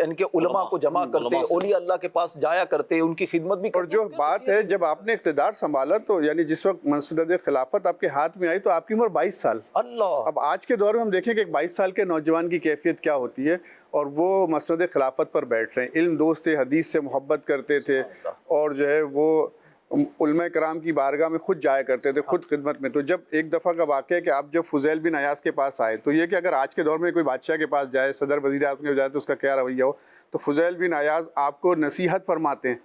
ان کے علماء کو جمع کرتے، اولیاء اللہ کے پاس جایا کرتے، ان کی خدمت بھی کرتے۔ اور جو بات ہے جب آپ نے اقتدار سنبھالا تو یعنی جس وقت مسند خلافت آپ کے ہاتھ میں آئی تو آپ کی عمر 22 سال۔ اللہ، اب آج کے دور میں ہم دیکھیں کہ ایک 22 سال کے نوجوان کی کیفیت کیا ہوتی ہے، اور وہ مسند خلافت پر بیٹھ رہے ہیں، علم دوست تھے، حدیث سے محبت کرتے تھے، اور جو ہے وہ علماء کرام کی بارگاہ میں خود جایا کرتے تھے، خود خدمت میں۔ تو جب ایک دفعہ کا واقعہ ہے کہ آپ جب فضیل بن عیاض کے پاس آئے تو یہ کہ اگر آج کے دور میں کوئی بادشاہ کے پاس جائے، صدر وزیر اعظم کے جائے تو اس کا کیا رویہ ہو، تو فضیل بن عیاض آپ کو نصیحت فرماتے ہیں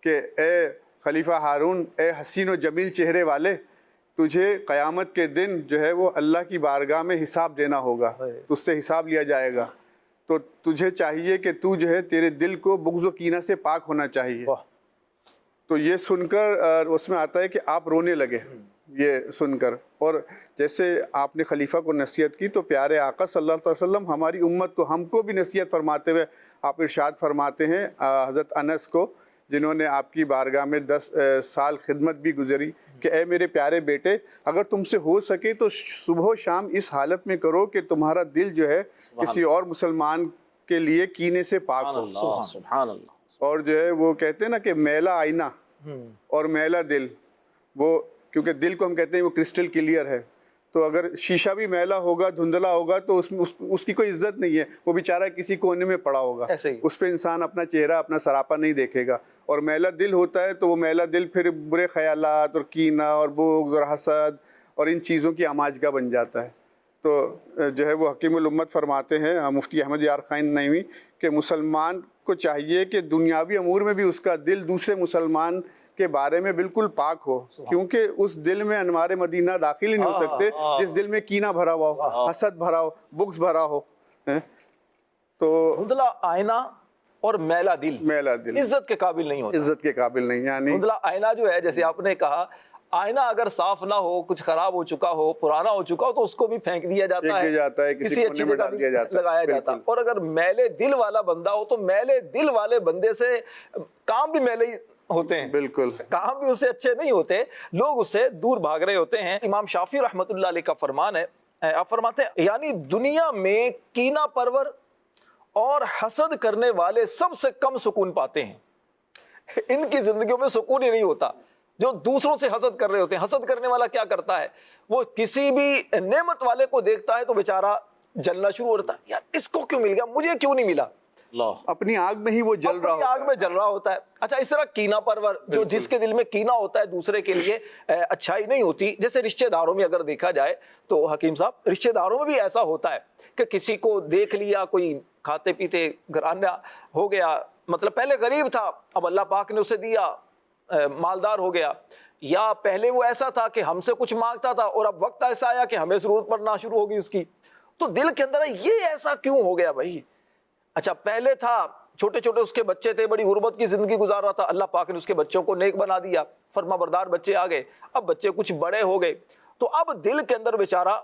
کہ اے خلیفہ ہارون، اے حسین و جمیل چہرے والے، تجھے قیامت کے دن جو ہے وہ اللہ کی بارگاہ میں حساب دینا ہوگا، تجھ سے حساب لیا جائے گا، تو تجھے چاہیے کہ تو جو ہے تیرے دل کو بغض و کینہ سے پاک ہونا چاہیے۔ تو یہ سن کر اس میں آتا ہے کہ آپ رونے لگے یہ سن کر، اور جیسے آپ نے خلیفہ کو نصیحت کی تو پیارے آقا صلی اللہ علیہ وسلم ہماری امت کو، ہم کو بھی نصیحت فرماتے ہوئے آپ ارشاد فرماتے ہیں حضرت انس کو، جنہوں نے آپ کی بارگاہ میں 10 سال خدمت بھی گزری، کہ اے میرے پیارے بیٹے، اگر تم سے ہو سکے تو صبح و شام اس حالت میں کرو کہ تمہارا دل جو ہے کسی اور مسلمان کے لیے کینے سے پاک ہو۔ سبحان اللہ۔ اور جو ہے وہ کہتے ہیں نا کہ میلا آئینہ اور میلا دل، وہ کیونکہ دل کو ہم کہتے ہیں وہ کرسٹل کلیئر ہے، تو اگر شیشہ بھی میلا ہوگا، دھندلا ہوگا تو اس کی کوئی عزت نہیں ہے، وہ بیچارہ کسی کونے میں پڑا ہوگا، اس پہ انسان اپنا چہرہ، اپنا سراپا نہیں دیکھے گا۔ اور میلا دل ہوتا ہے تو وہ میلا دل پھر برے خیالات اور کینہ اور بغض اور حسد اور ان چیزوں کی آماجگاہ بن جاتا ہے۔ تو جو ہے وہ حکیم الامت فرماتے ہیں مفتی احمد یار خان نعیمی کہ مسلمان کو چاہیے کہ دنیاوی امور میں بھی اس کا دل دوسرے مسلمان کے بارے میں بالکل پاک ہو، کیونکہ اس دل میں انوار مدینہ داخل ہی نہیں ہو سکتے جس دل میں کینہ بھرا ہوا ہو، حسد بھرا ہو، بغض بھرا ہو۔ تو دھندلا آئینہ اور میلا دل عزت کے قابل نہیں ہوتا، عزت کے قابل نہیں، یعنی دھندلا آئینہ جو ہے جیسے آپ نے کہا، آئینہ اگر صاف نہ ہو، کچھ خراب ہو چکا ہو، پرانا ہو چکا ہو تو اس کو بھی پھینک دیا جاتا ہے، کسی اچھی جگہ بھی لگایا جاتا ہے۔ اور اگر میلے دل والا بندہ ہو تو میلے دل والے بندے سے کام بھی میلے ہوتے ہیں، بالکل کام بھی اس سے اچھے نہیں ہوتے، لوگ اس سے دور بھاگ رہے ہوتے ہیں۔ امام شافعی رحمۃ اللہ علیہ کا فرمان ہے، آپ فرماتے ہیں یعنی دنیا میں کینہ پرور اور حسد کرنے والے سب سے کم سکون پاتے ہیں، ان کی زندگیوں میں سکون ہی نہیں ہوتا۔ جو دوسروں سے حسد کر رہے ہوتے ہیں، حسد کرنے والا کیا کرتا ہے، وہ کسی بھی نعمت والے کو دیکھتا ہے تو بیچارہ جلنا شروع ہوتا ہے، یار اس کو کیوں مل گیا، مجھے کیوں نہیں ملا، اپنی آگ میں ہی وہ جل رہا ہوتا ہے، آگ میں جل رہا ہوتا ہے۔ اچھا اس طرح کینہ پرور، جو جس کے دل میں کینہ ہوتا ہے دوسرے کے لیے اچھائی نہیں ہوتی، جیسے رشتہ داروں میں اگر دیکھا جائے تو حکیم صاحب رشتہ داروں میں بھی ایسا ہوتا ہے کہ کسی کو دیکھ لیا، کوئی کھاتے پیتے گھرانہ ہو گیا، مطلب پہلے غریب تھا اب اللہ پاک نے اسے دیا، مالدار ہو گیا، یا پہلے وہ ایسا تھا کہ ہم سے کچھ مانگتا تھا اور اب وقت ایسا آیا کہ ہمیں ضرورت پڑنا شروع ہوگی اس کی، تو دل کے اندر یہ ایسا کیوں ہو گیا بھائی؟ اچھا پہلے تھا چھوٹے چھوٹے اس کے بچے تھے، بڑی غربت کی زندگی گزار رہا تھا، اللہ پاک نے اس کے بچوں کو نیک بنا دیا، فرما بردار بچے آ گئے، اب بچے کچھ بڑے ہو گئے تو اب دل کے اندر بیچارہ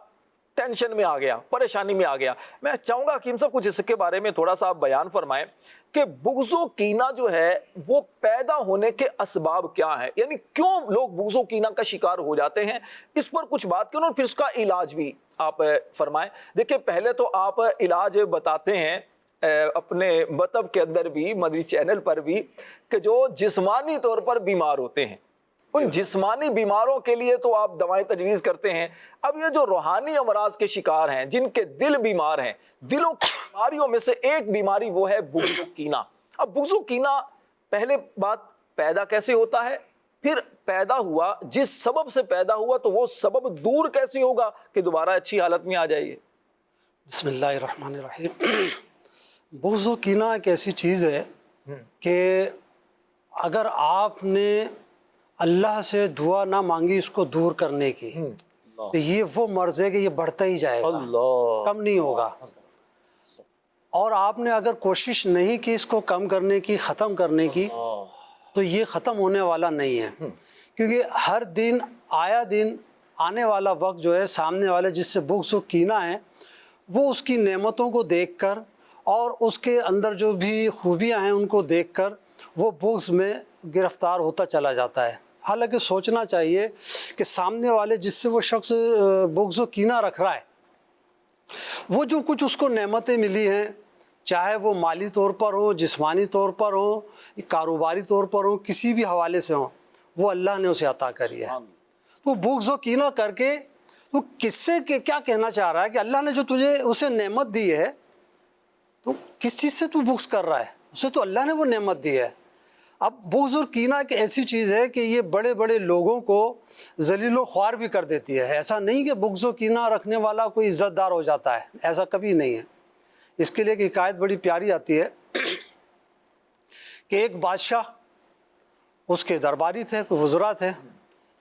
ٹینشن میں آ گیا، پریشانی میں آ گیا۔ میں چاہوں گا کہ ہم سب کچھ اس کے بارے میں تھوڑا سا آپ بیان فرمائیں کہ بغض و کینہ جو ہے وہ پیدا ہونے کے اسباب کیا ہیں، یعنی کیوں لوگ بغض و کینہ کا شکار ہو جاتے ہیں، اس پر کچھ بات کریں اور پھر اس کا علاج بھی آپ فرمائیں۔ دیکھیں پہلے تو آپ علاج بتاتے ہیں اپنے مطلب کے اندر بھی، مدری چینل پر بھی، کہ جو جسمانی طور پر بیمار ہوتے ہیں ان جسمانی بیماروں کے لیے تو آپ دوائیں تجویز کرتے ہیں۔ اب یہ جو روحانی امراض کے شکار ہیں، جن کے دل بیمار ہیں، دلوں کی بیماریوں میں سے ایک بیماری وہ ہے بغض و کینہ۔ اب بغض و کینہ پہلے بات پیدا کیسے ہوتا ہے، پھر پیدا ہوا جس سبب سے پیدا ہوا تو وہ سبب دور کیسے ہوگا کہ دوبارہ اچھی حالت میں آ جائیے۔ بسم اللہ الرحمن الرحیم۔ بغض و کینہ ایک ایسی چیز ہے کہ اگر آپ نے اللہ سے دعا نہ مانگی اس کو دور کرنے کی تو یہ وہ مرض ہے کہ یہ بڑھتا ہی جائے گا، کم نہیں ہوگا۔ اور آپ نے اگر کوشش نہیں کی اس کو کم کرنے کی، ختم کرنے کی، تو یہ ختم ہونے والا نہیں ہے، کیونکہ ہر دن آیا دن آنے والا وقت جو ہے سامنے والے جس سے بغض و کینہ ہے وہ اس کی نعمتوں کو دیکھ کر اور اس کے اندر جو بھی خوبیاں ہیں ان کو دیکھ کر وہ بغض میں گرفتار ہوتا چلا جاتا ہے۔ حالانکہ سوچنا چاہیے کہ سامنے والے جس سے وہ شخص بغض و کینہ رکھ رہا ہے وہ جو کچھ اس کو نعمتیں ملی ہیں، چاہے وہ مالی طور پر ہو، جسمانی طور پر ہو، کاروباری طور پر ہو، کسی بھی حوالے سے ہوں، وہ اللہ نے اسے عطا کری ہے۔ تو بغض و کینہ کر کے تو کس سے کیا کہنا چاہ رہا ہے کہ اللہ نے جو تجھے اسے نعمت دی ہے تو کس چیز سے تو بغض کر رہا ہے؟ اسے تو اللہ نے وہ نعمت دی ہے۔ اب بغض اور کینہ ایک ایسی چیز ہے کہ یہ بڑے بڑے لوگوں کو ذلیل و خوار بھی کر دیتی ہے۔ ایسا نہیں کہ بغض و کینہ رکھنے والا کوئی عزت دار ہو جاتا ہے، ایسا کبھی نہیں ہے۔ اس کے لیے ایک حکایت بڑی پیاری آتی ہے کہ ایک بادشاہ، اس کے درباری تھے، کوئی وزراء تھے،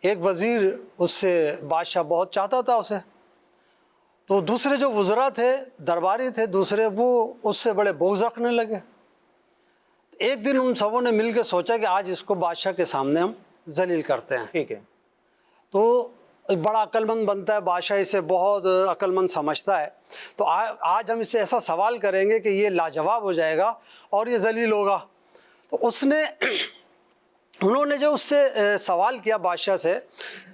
ایک وزیر اس سے بادشاہ بہت چاہتا تھا اسے، تو دوسرے جو وزراء تھے، درباری تھے دوسرے، وہ اس سے بڑے بغض رکھنے لگے۔ ایک دن ان سبوں نے مل کے سوچا کہ آج اس کو بادشاہ کے سامنے ہم ذلیل کرتے ہیں۔ ٹھیک ہے۔ تو بڑا عقل مند بنتا ہے بادشاہ، اسے بہت عقل مند سمجھتا ہے، تو آج ہم اس سے ایسا سوال کریں گے کہ یہ لاجواب ہو جائے گا اور یہ ذلیل ہوگا۔ تو انہوں نے جو اس سے سوال کیا بادشاہ سے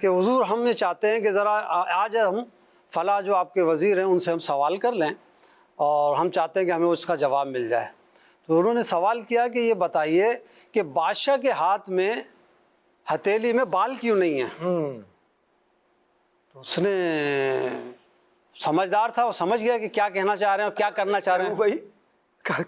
کہ حضور ہم یہ چاہتے ہیں کہ ذرا آج ہم فلاں جو آپ کے وزیر ہیں ان سے ہم سوال کر لیں اور ہم چاہتے ہیں کہ ہمیں اس کا جواب مل جائے۔ تو انہوں نے سوال کیا کہ یہ بتائیے کہ بادشاہ کے ہاتھ میں ہتھیلی میں بال کیوں نہیں ہیں؟ تو اس نے سمجھدار تھا، وہ سمجھ گیا کہ کیا کہنا چاہ رہے ہیں اور کیا کرنا چاہ رہے ہیں۔ بھائی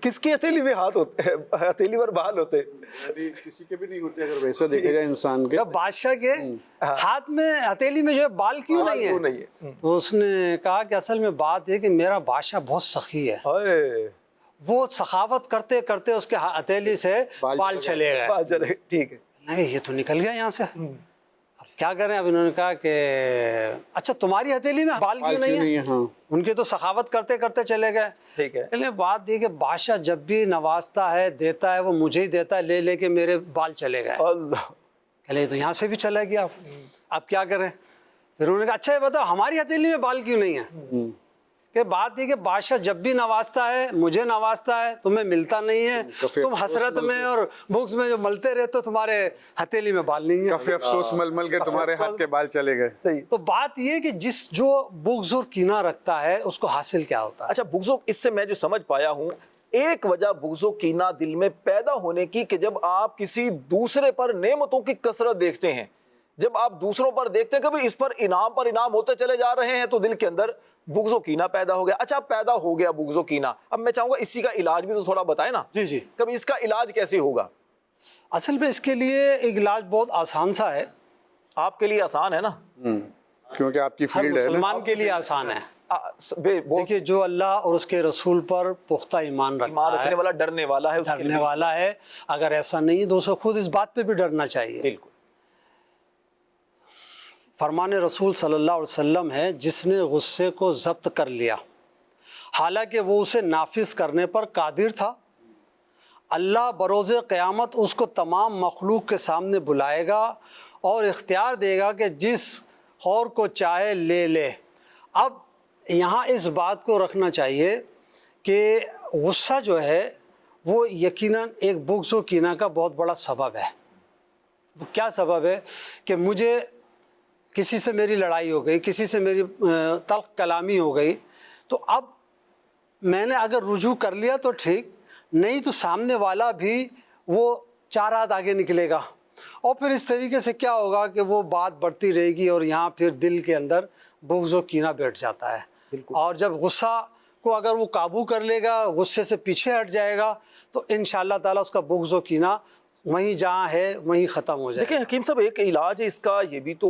کس کی ہتھیلی میں ہاتھ ہوتے ہیں، ہتھیلی پر بال ہوتے ہیں؟ کسی کے بھی نہیں ہوتے اگر ویسا دیکھا جائے انسان کے۔ جب بادشاہ کے ہاتھ میں ہتھیلی میں جو ہے بال کیوں نہیں ہے؟ تو اس نے کہا کہ اصل میں بات ہے کہ میرا بادشاہ بہت سخی ہے، وہ سخاوت کرتے کرتے اس کے ہتھیلی سے بال چلے گئے۔ ٹھیک ہے، نہیں یہ تو نکل گیا یہاں سے، اب کیا کریں؟ اب انہوں نے کہا کہ اچھا تمہاری ہتھیلی میں بال کیوں نہیں ہے؟ ان کے تو سخاوت کرتے کرتے چلے گئے۔ ٹھیک ہے۔ پہلے بات یہ کہ بادشاہ جب بھی نوازتا ہے دیتا ہے وہ مجھے ہی دیتا ہے، لے لے کے میرے بال چلے گئے۔ اللہ، پہلے تو یہاں سے بھی چلا گیا، اب کیا کریں؟ پھر انہوں نے کہا اچھا یہ بتاؤ ہماری ہتھیلی میں بال کیوں نہیں ہے؟ کہ بات یہ کہ بادشاہ جب بھی نوازتا ہے مجھے نوازتا ہے، تمہیں ملتا نہیں ہے، تم حسرت میں اور بغض میں جو ملتے رہتے ہو، تمہارے ہتھیلی میں بال نہیں ہے، کافی افسوس مل مل کے تمہارے ہاتھ کے بال چلے گئے۔ صحیح۔ تو بات یہ کہ جو بغض اور کینہ رکھتا ہے اس کو حاصل کیا ہوتا ہے؟ اچھا بغض و، اس سے میں جو سمجھ پایا ہوں ایک وجہ بغض و کینہ دل میں پیدا ہونے کی کہ جب آپ کسی دوسرے پر نعمتوں کی کثرت دیکھتے ہیں، جب آپ دوسروں پر دیکھتے ہیں کبھی اس پر انعام ہوتے چلے جا رہے ہیں تو دل کے اندر بغض و کینہ پیدا ہو گیا۔ اچھا پیدا ہو گیا بغض و کینہ، اب میں چاہوں گا اسی کا علاج بھی تو تھوڑا بتائیں نا۔ جی کبھی اس کا علاج کیسے ہوگا؟ اصل میں اس کے لیے ایک علاج بہت آسان سا ہے، آپ کے لیے آسان ہے نا، کیونکہ آپ کی ہر فیلڈ ہے نا۔ مسلمان کے لیے آسان ہے۔ دیکھیے جو اللہ اور اس کے رسول پر پختہ ایمان رکھتا رکھنے ہے، والا ڈرنے والا ہے، اس کے ڈرنے والا ہے، اگر ایسا نہیں تو اسے خود اس بات پہ بھی ڈرنا چاہیے۔ بالکل۔ فرمان رسول صلی اللہ علیہ وسلم ہے جس نے غصے کو ضبط کر لیا حالانکہ وہ اسے نافذ کرنے پر قادر تھا۔ اللہ بروز قیامت اس کو تمام مخلوق کے سامنے بلائے گا اور اختیار دے گا کہ جس خور کو چاہے لے لے۔ اب یہاں اس بات کو رکھنا چاہیے کہ غصہ جو ہے وہ یقیناً ایک بغض و کینہ کا بہت بڑا سبب ہے۔ وہ کیا سبب ہے کہ مجھے کسی سے میری لڑائی ہو گئی، کسی سے میری تلخ کلامی ہو گئی، تو اب میں نے اگر رجوع کر لیا تو ٹھیک، نہیں تو سامنے والا بھی وہ 4 ہاتھ آگے نکلے گا، اور پھر اس طریقے سے کیا ہوگا کہ وہ بات بڑھتی رہے گی اور یہاں پھر دل کے اندر بغض و کینہ بیٹھ جاتا ہے۔ اور جب غصہ کو اگر وہ قابو کر لے گا، غصے سے پیچھے ہٹ جائے گا، تو انشاءاللہ تعالیٰ اس کا بغض و کینہ وہیں جہاں ہے وہیں ختم ہو جائے گا۔ دیکھیں حکیم صاحب، ایک علاج ہے اس کا یہ بھی تو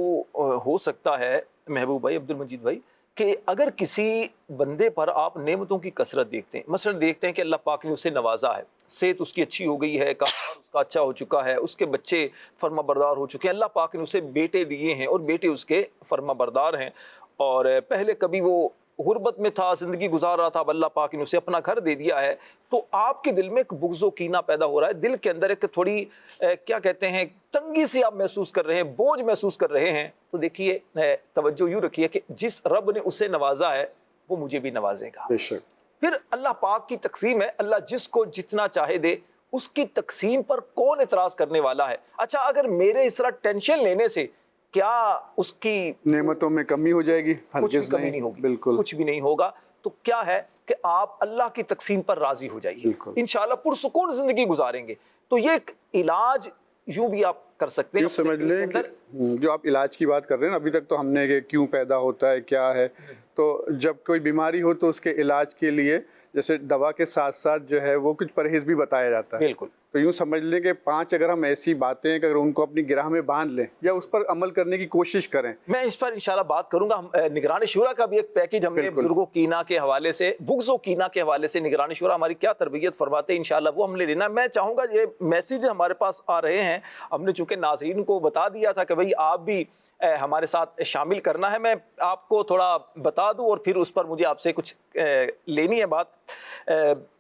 ہو سکتا ہے محبوب بھائی، عبد المجید بھائی، کہ اگر کسی بندے پر آپ نعمتوں کی کثرت دیکھتے ہیں، مثلا دیکھتے ہیں کہ اللہ پاک نے اسے نوازا ہے، صحت اس کی اچھی ہو گئی ہے، کاروبار اس کا اچھا ہو چکا ہے، اس کے بچے فرما بردار ہو چکے ہیں، اللہ پاک نے اسے بیٹے دیے ہیں اور بیٹے اس کے فرما بردار ہیں، اور پہلے کبھی وہ غربت میں تھا، زندگی گزار رہا تھا، اب اللہ پاک نے اسے اپنا گھر دے دیا ہے، تو آپ کے دل میں ایک بغض و کینہ پیدا ہو رہا ہے، دل کے اندر ایک تھوڑی کیا کہتے ہیں تنگی سی آپ محسوس کر رہے ہیں، بوجھ محسوس کر رہے ہیں، تو دیکھیے توجہ یوں رکھیے کہ جس رب نے اسے نوازا ہے وہ مجھے بھی نوازے گا۔ بے شک۔ پھر اللہ پاک کی تقسیم ہے، اللہ جس کو جتنا چاہے دے، اس کی تقسیم پر کون اعتراض کرنے والا ہے؟ اچھا اگر میرے اس طرح ٹینشن لینے سے کیا اس کی نعمتوں میں کمی ہو جائے گی؟ کچھ بھی کمی نہیں ہوگی، بالکل کچھ بھی نہیں ہوگا، تو کیا ہے کہ آپ اللہ کی تقسیم پر راضی ہو جائیے، انشاءاللہ پرسکون زندگی گزاریں گے۔ تو یہ ایک علاج یوں بھی آپ کر سکتے ہیں، یوں سمجھ لیں کہ جو آپ علاج کی بات کر رہے ہیں، ابھی تک تو ہم نے کہ کیوں پیدا ہوتا ہے، کیا ہے، تو جب کوئی بیماری ہو تو اس کے علاج کے لیے جیسے دوا کے ساتھ ساتھ جو ہے وہ کچھ پرہیز بھی بتایا جاتا ہے۔ بالکل۔ تو یوں سمجھ لیں کہ 5 اگر ہم ایسی باتیں کہ اگر ان کو اپنی گرہ میں باندھ لیں یا اس پر عمل کرنے کی کوشش کریں۔ میں اس پر انشاءاللہ بات کروں گا، نگران شورا کا بھی ایک پیکیج ہم نے بزرگوں کینہ کے حوالے سے، بغض و کینہ کے حوالے سے نگران شورا ہماری کیا تربیت فرماتے ہیں، انشاءاللہ وہ ہم نے لینا۔ میں چاہوں گا یہ میسیج ہمارے پاس آ رہے ہیں، ہم نے چونکہ ناظرین کو بتا دیا تھا کہ بھئی آپ بھی ہمارے ساتھ شامل کرنا ہے، میں آپ کو تھوڑا بتا دوں اور پھر اس پر مجھے آپ سے کچھ لینی ہے بات۔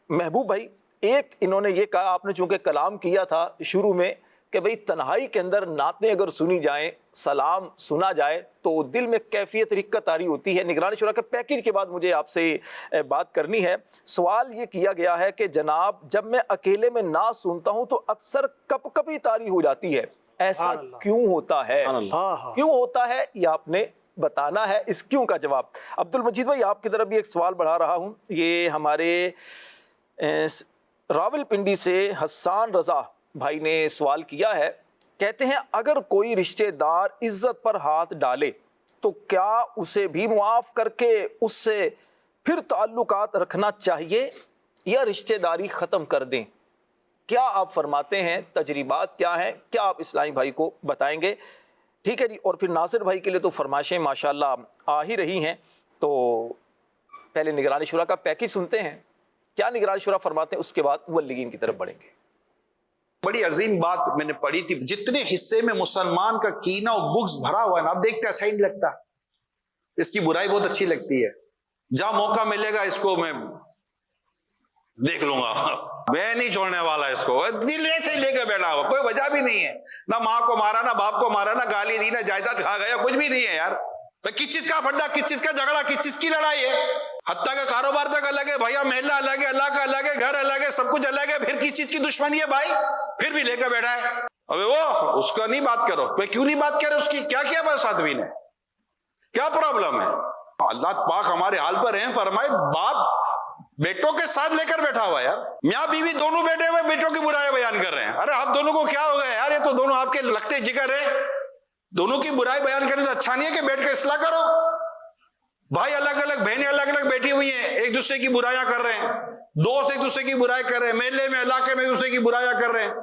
محبوب بھائی، ایک انہوں نے یہ کہا، آپ نے چونکہ کلام کیا تھا شروع میں کہ بھئی تنہائی کے اندر نعتیں اگر سنی جائیں، سلام سنا جائے تو دل میں کیفیت رقت طاری ہوتی ہے۔ نگران شورا کے پیکیج کے بعد مجھے آپ سے بات کرنی ہے۔ سوال یہ کیا گیا ہے کہ جناب جب میں اکیلے میں نعت سنتا ہوں تو اکثر کپ کپی طاری ہو جاتی ہے، ایسا کیوں ہوتا ہے؟ کیوں ہوتا ہے یہ آپ نے بتانا ہے، اس کیوں کا جواب۔ عبد المجید بھائی آپ کی طرف بھی ایک سوال بڑھا رہا ہوں، یہ ہمارے راول پنڈی سے حسان رضا بھائی نے سوال کیا ہے، کہتے ہیں اگر کوئی رشتہ دار عزت پر ہاتھ ڈالے تو کیا اسے بھی معاف کر کے اس سے پھر تعلقات رکھنا چاہیے یا رشتہ داری ختم کر دیں؟ کیا آپ فرماتے ہیں، تجربات کیا ہیں، کیا آپ اسلامی بھائی کو بتائیں گے؟ ٹھیک ہے جی، اور پھر ناصر بھائی کے لیے تو فرمائشیں ماشاءاللہ آ ہی رہی ہیں، تو پہلے نگران شورا کا پیکیج سنتے ہیں، کیا نگران شورا فرماتے ہیں، اس کے بعد مبلغین کی طرف بڑھیں گے۔ بڑی عظیم بات میں نے پڑھی تھی، جتنے حصے میں مسلمان کا کینہ اور بغض بھرا ہوا ہے نا، اب دیکھتے ہیں صحیح نہیں لگتا، اس کی برائی بہت اچھی لگتی ہے، جہاں موقع ملے گا اس کو میں دیکھ لوں گا، میں نہیں چھوڑنے والا اس کو، دل ایسے ہی لے کے بیٹھا ہوا، کوئی وجہ بھی نہیں ہے، نہ ماں کو مارا، نہ باپ کو مارا، نہ گالی دی، نہ جائیداد کھا گیا، کچھ بھی نہیں ہے یار، کس چیز کا پھڈا، کس چیز کا جھگڑا، کس چیز کی لڑائی ہے؟ حتیٰ کہ کاروبار تک الگ ہے بھیا، محلہ الگ ہے، اللہ کا الگ ہے، گھر الگ ہے، سب کچھ الگ ہے، پھر کس چیز کی دشمنی ہے بھائی؟ پھر بھی لے کے بیٹھا ہے، ابے وہ اس کا نہیں بات کرو، کیوں نہیں بات کرے؟ اس کی کیا کیا بس آدمی نے، کیا پرابلم ہے؟ اللہ پاک ہمارے حال پر ہیں، فرمائے باپ بیٹوں کے ساتھ لے کر بیٹھا ہوا یار، میاں بیوی دونوں بیٹھے ہوئے بیٹوں کی برائی بیان کر رہے ہیں، ارے آپ دونوں کو کیا ہو گیا یار، یہ تو دونوں آپ کے لگتے جگر ہیں، دونوں کی برائی بیان کرنے سے اچھا نہیں ہے کہ بیٹھ کے اصلاح کرو؟ بھائی الگ الگ، بہنیں الگ الگ بیٹھی ہوئی ہیں، ایک دوسرے کی برائیاں کر رہے ہیں، دوست ایک دوسرے کی برائی کر رہے ہیں، محلے میں علاقے میں ایک دوسرے کی برائیاں کر رہے ہیں،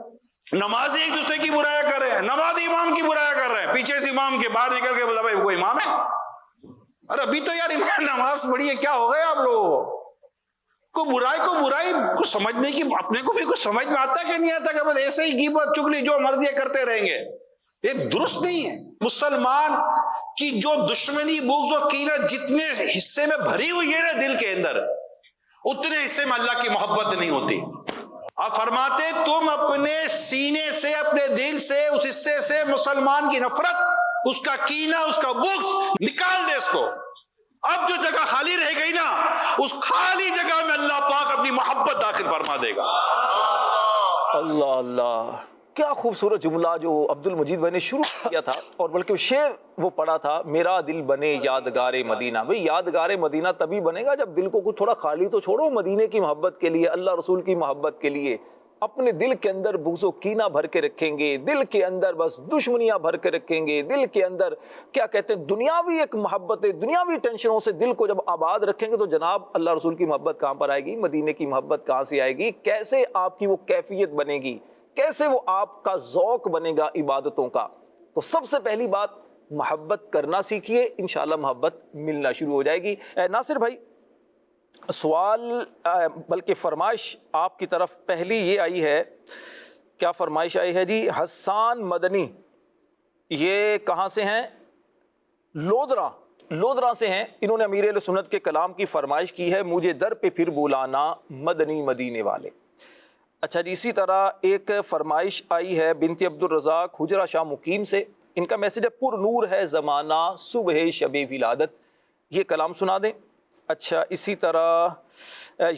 نمازی ایک دوسرے کی برائیاں کر رہے ہیں، نمازی امام کی برائیاں کر رہے ہیں، پیچھے سے امام کے باہر نکل کے بولا بھائی وہ امام ہے، ارے ابھی تو یار امام نماز پڑھی ہے، کیا ہو گئے آپ لوگوں کو؟ برائی کو سمجھنے کی، اپنے کو بھی کچھ سمجھ میں آتا کہ نہیں آتا کہ بس ایسے ہی غیبت چغلی جو مرضی کرتے رہیں گے، یہ درست نہیں ہے۔ مسلمان کی جو دشمنی، بغض و کینہ جتنے حصے میں بھری ہوئی ہے نا دل کے اندر، اتنے حصے میں اللہ کی محبت نہیں ہوتی. آپ فرماتے تم اپنے سینے سے, اپنے دل سے, اس حصے سے مسلمان کی نفرت, اس کا کینہ, اس کا بغض نکال دے اس کو. اب جو جگہ خالی رہ گئی نا, اس خالی جگہ میں اللہ پاک اپنی محبت داخل فرما دے گا. اللہ اللہ, کیا خوبصورت جملہ جو عبد المجید بھائی نے شروع کیا تھا, اور بلکہ شعر وہ پڑھا تھا, میرا دل بنے یادگار مدینہ. بھئی یادگار مدینہ تبھی بنے گا جب دل کو کچھ تھوڑا خالی تو چھوڑو مدینے کی محبت کے لیے, اللہ رسول کی محبت کے لیے. اپنے دل کے اندر بغض و کینہ بھر کے رکھیں گے, دل کے اندر بس دشمنیاں بھر کے رکھیں گے, دل کے اندر کیا کہتے ہیں دنیاوی ایک محبت ہے, دنیاوی ٹینشنوں سے دل کو جب آباد رکھیں گے تو جناب اللہ رسول کی محبت کہاں پر آئے گی, مدینے کی محبت کہاں سے آئے گی, کیسے آپ کی وہ کیفیت بنے گی, کیسے وہ آپ کا ذوق بنے گا عبادتوں کا. تو سب سے پہلی بات محبت کرنا سیکھیے, انشاءاللہ محبت ملنا شروع ہو جائے گی. ناصر بھائی, سوال بلکہ فرمائش آپ کی طرف پہلی یہ آئی ہے, کیا فرمائش آئی ہے جی؟ حسان مدنی, یہ کہاں سے ہیں؟ لودرا سے ہیں. انہوں نے امیر اہل سنت کے کلام کی فرمائش کی ہے, مجھے در پہ پھر بلانا مدنی مدینے والے. اچھا جی, اسی طرح ایک فرمائش آئی ہے بنت عبد الرزاق حجرہ شاہ مقیم سے, ان کا میسج ہے پر نور ہے زمانہ صبح شب ولادت, یہ کلام سنا دیں. اچھا اسی طرح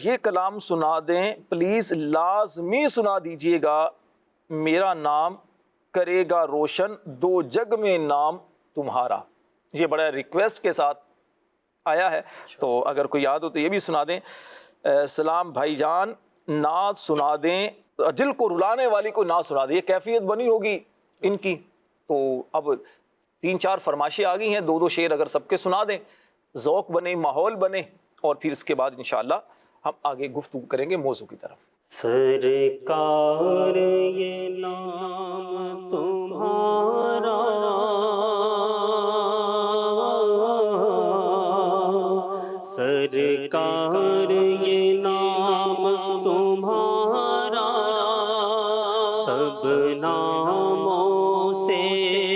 یہ کلام سنا دیں پلیز, لازمی سنا دیجئے گا, میرا نام کرے گا روشن دو جگ میں نام تمہارا. یہ بڑا ریکویسٹ کے ساتھ آیا ہے, تو اگر کوئی یاد ہو تو یہ بھی سنا دیں. سلام بھائی جان, نعت سنا دیں, دل کو رلانے والی کو نعت سنا دیں. یہ کیفیت بنی ہوگی ان کی, تو اب 3-4 فرمائشیں آ گئی ہیں, 2-2 شعر اگر سب کے سنا دیں, ذوق بنے, ماحول بنے, اور پھر اس کے بعد انشاءاللہ ہم آگے گفتگو کریں گے موضوع کی طرف. سرکار یہ نام تمہارا, سرکار یہ نام تمہارا, سب ناموں سے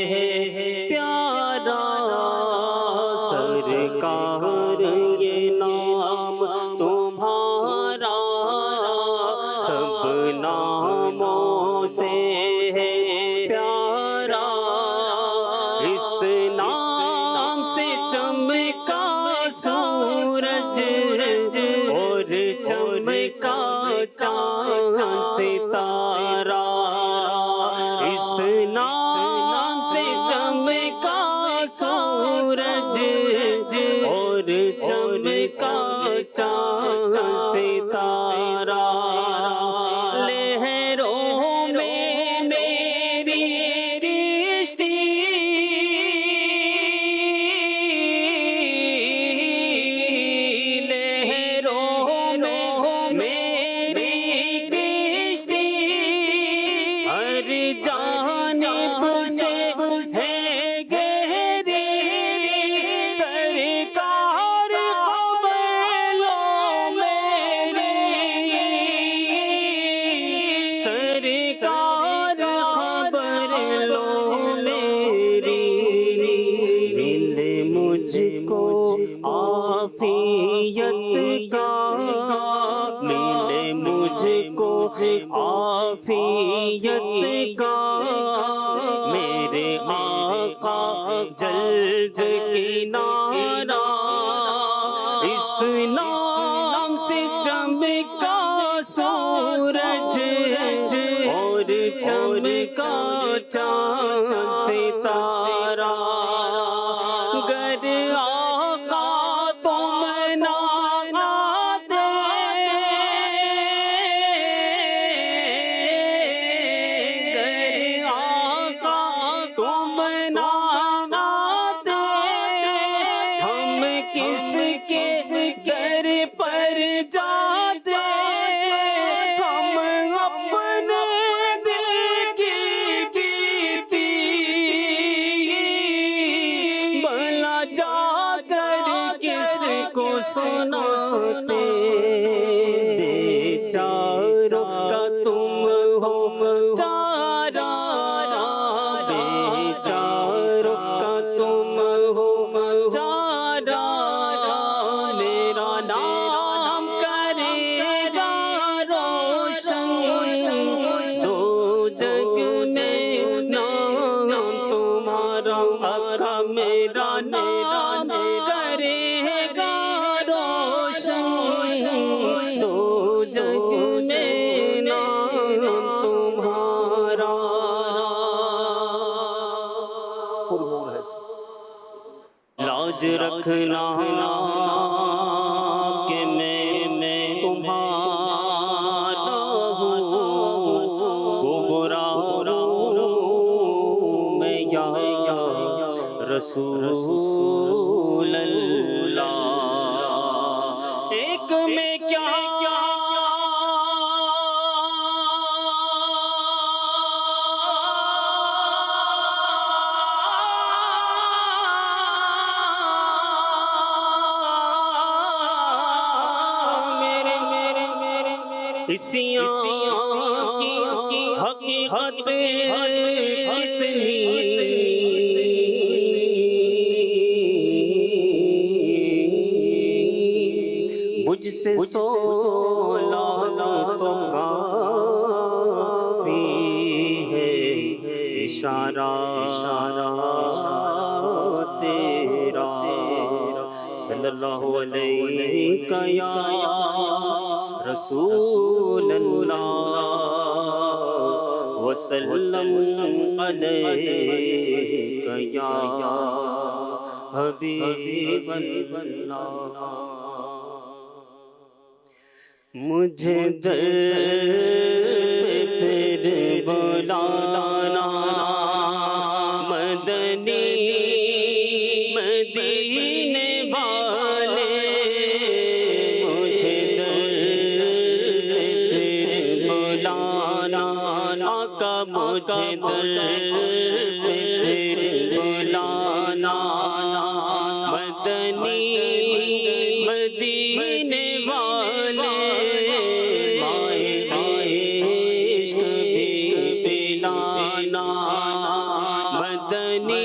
ہے پیارا. سرکار یہ نام تمہارا, سب ناموں سے ہے پیارا. اس نام سے چمکا سورج اور چمکا چاند ستارہ. اس نام سے چمکا سورج اور چمکا چاند ستارہ. لہروں میں میری کشتی, لہروں میں میری کشتی, ہر جانب سے ہے گہری. سرکار قبر لو میری, سرکار قبر لو میری. مل مجھ کو عافیت کا, مل مجھ کو عافیت کا, میرے آقا جلد کنارہ. اس نام سے چمکا سورج اور چمکا چاند ستارہ. گر آقا تم نہ دے, گر آقا تم نہ دے, ہم کس کے در پر جاتے, ہم اپنے دل کی نام کرے گا روشن، دو جگ میں نام تمہارا پرنور ہے۔ لاج رکھنا کہ میں تمہارا ہوں، گمراہ میں یا رسول اللہ، ایک میں کیا اسیاں کی حقیقت مجھ سے سولا تو کافی ہے، اشارہ تیرا صلی اللہ علیہ یا رسول اللہ وسلم علیک یا حبیب اللہ۔ مجھے در پھر بلانا مدنی مدینے والے، مجھے در پھر بلانا آقا، مجھے در پھر بلانا مدنی مدینے والے، مدنی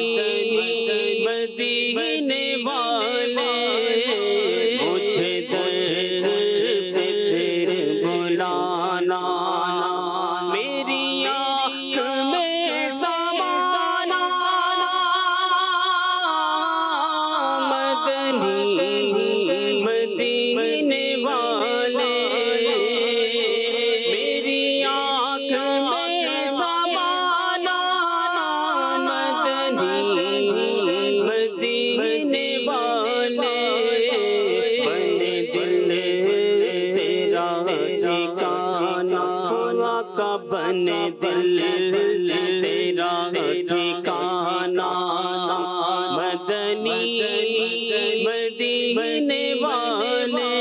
مدینے والے، مجھے در پھر بلانا، میری آنکھ میں سمانا مدنی مدینے والے، میری آنکھ میں سمانا مدینے والے، بنے دل تیرا ٹھکانا آقا، بنے دل تیرا ٹھکانا مدنی مدینے والے،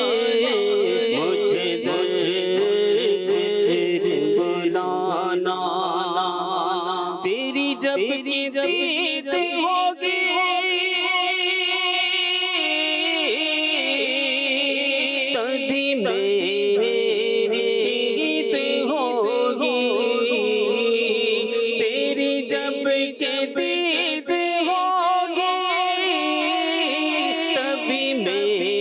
مجھے در پھر بلانا، تیری جب دید ہوگی تبھی میری عید ہوگی، تیری جب دید ہوگی تبھی میری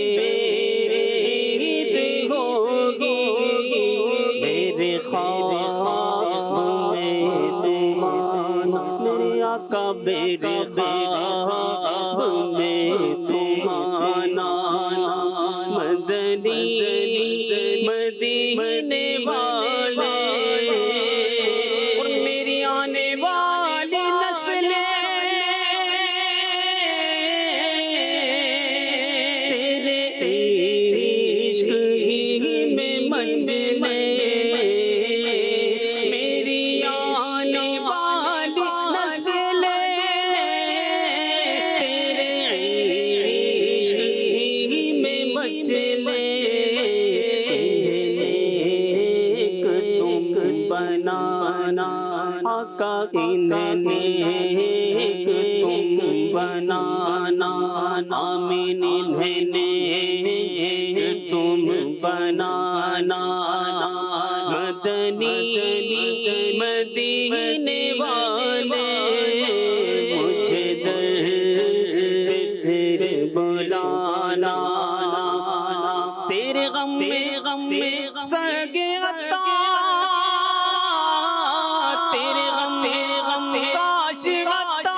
عید ہوگی، میرے خواب میں تم آنا، میرے آقا میرے خواب میں تم آنا مدنی مدینے والے، اور میری آنے والی نسلیں تیرے عشق ہی میں منجلیں، میری آنے والی نسلیں تیرے عشق ہی میں منجلیں، نیک تم بنانا آقا، نیک تم بنانا آمین، انہیں نیک تم بنانا مدنی مدینے والے، مجھے در پھر بلانا، تیرے غم میں سگ عطا، تیرے غم کاش عطا،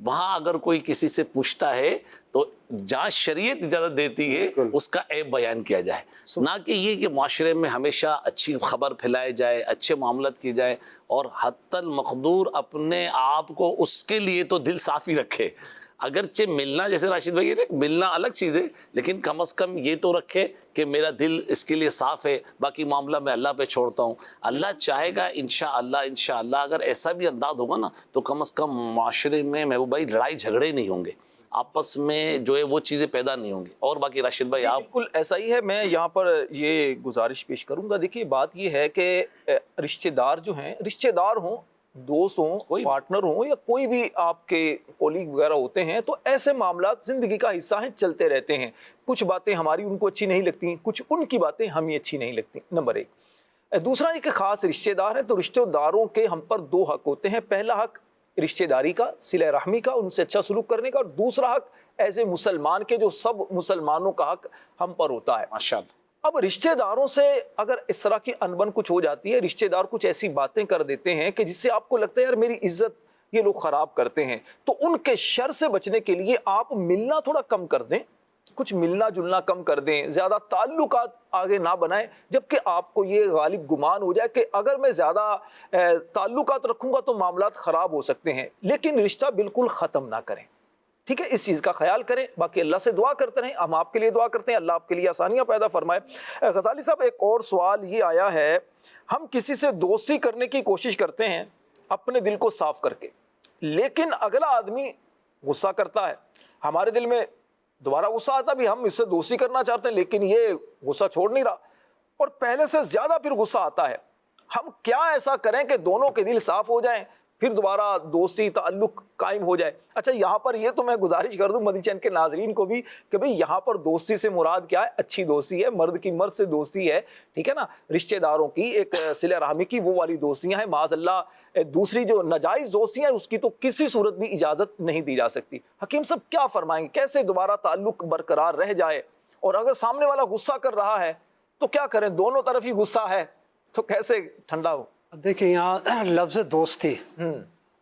وہاں اگر کوئی کسی سے پوچھتا ہے تو جہاں شریعت اجازت دیتی ہے اس کا عیب بیان کیا جائے، نہ کہ یہ کہ معاشرے میں ہمیشہ اچھی خبر پھیلائی جائے، اچھے معاملات کی جائے، اور حتی المقدور اپنے آپ کو اس کے لیے تو دل صاف ہی رکھے۔ اگرچہ ملنا، جیسے راشد بھائی نے ملنا الگ چیز ہے، لیکن کم از کم یہ تو رکھے کہ میرا دل اس کے لیے صاف ہے، باقی معاملہ میں اللہ پہ چھوڑتا ہوں۔ اللہ چاہے گا انشاءاللہ اگر ایسا بھی انداز ہوگا نا تو کم از کم معاشرے میں محبوب بھائی لڑائی جھگڑے نہیں ہوں گے، آپس میں جو ہے وہ چیزیں پیدا نہیں ہوں گی۔ اور باقی راشد بھائی آپ بالکل ایسا ہی ہے۔ میں یہاں پر یہ گزارش پیش کروں گا، دیکھیے بات یہ ہے کہ رشتہ دار جو ہیں، رشتہ دار ہوں، دوست ہوں، پارٹنر ہوں، یا کوئی بھی آپ کے کولیگ وغیرہ ہوتے ہیں، تو ایسے معاملات زندگی کا حصہ ہیں، چلتے رہتے ہیں۔ کچھ باتیں ہماری ان کو اچھی نہیں لگتی، کچھ ان کی باتیں ہمیں اچھی نہیں لگتی، نمبر ایک۔ دوسرا یہ کہ خاص رشتہ دار ہیں تو رشتہ داروں کے ہم پر دو حق ہوتے ہیں۔ پہلا حق رشتہ داری کا، صلہ رحمی کا، ان سے اچھا سلوک کرنے کا، اور دوسرا حق ایز اے مسلمان کے، جو سب مسلمانوں کا حق ہم پر ہوتا ہے۔ ماشاءاللہ اب رشتہ داروں سے اگر اس طرح کی انبن کچھ ہو جاتی ہے، رشتہ دار کچھ ایسی باتیں کر دیتے ہیں کہ جس سے آپ کو لگتا ہے یار میری عزت یہ لوگ خراب کرتے ہیں، تو ان کے شر سے بچنے کے لیے آپ ملنا تھوڑا کم کر دیں، کچھ ملنا جلنا کم کر دیں، زیادہ تعلقات آگے نہ بنائیں، جبکہ آپ کو یہ غالب گمان ہو جائے کہ اگر میں زیادہ تعلقات رکھوں گا تو معاملات خراب ہو سکتے ہیں، لیکن رشتہ بالکل ختم نہ کریں، ٹھیک ہے؟ اس چیز کا خیال کریں، باقی اللہ سے دعا کرتے رہیں، ہم آپ کے لیے دعا کرتے ہیں، اللہ آپ کے لیے آسانیاں پیدا فرمائے۔ غزالی صاحب ایک اور سوال یہ آیا ہے، ہم کسی سے دوستی کرنے کی کوشش کرتے ہیں اپنے دل کو صاف کر کے، لیکن اگلا آدمی غصہ کرتا ہے، ہمارے دل میں دوبارہ غصہ آتا بھی، ہم اس سے دوستی کرنا چاہتے ہیں لیکن یہ غصہ چھوڑ نہیں رہا، اور پہلے سے زیادہ پھر غصہ آتا ہے، ہم کیا ایسا کریں کہ دونوں کے دل صاف ہو جائیں، پھر دوبارہ دوستی تعلق قائم ہو جائے؟ اچھا یہاں پر یہ تو میں گزارش کر دوں مدنی چینل کے ناظرین کو بھی کہ بھئی یہاں پر دوستی سے مراد کیا ہے؟ اچھی دوستی ہے، مرد کی مرد سے دوستی ہے، ٹھیک ہے نا؟ رشتہ داروں کی ایک صلہ رحمی کی وہ والی دوستیاں ہیں، معاذ اللہ دوسری جو ناجائز دوستیاں ہیں اس کی تو کسی صورت بھی اجازت نہیں دی جا سکتی۔ حکیم صاحب کیا فرمائیں گے، کیسے دوبارہ تعلق برقرار رہ جائے؟ اور اگر سامنے والا غصہ کر رہا ہے تو کیا کریں؟ دونوں طرف ہی غصہ ہے تو کیسے ٹھنڈا ہو؟ دیکھیں یہاں لفظ دوستی،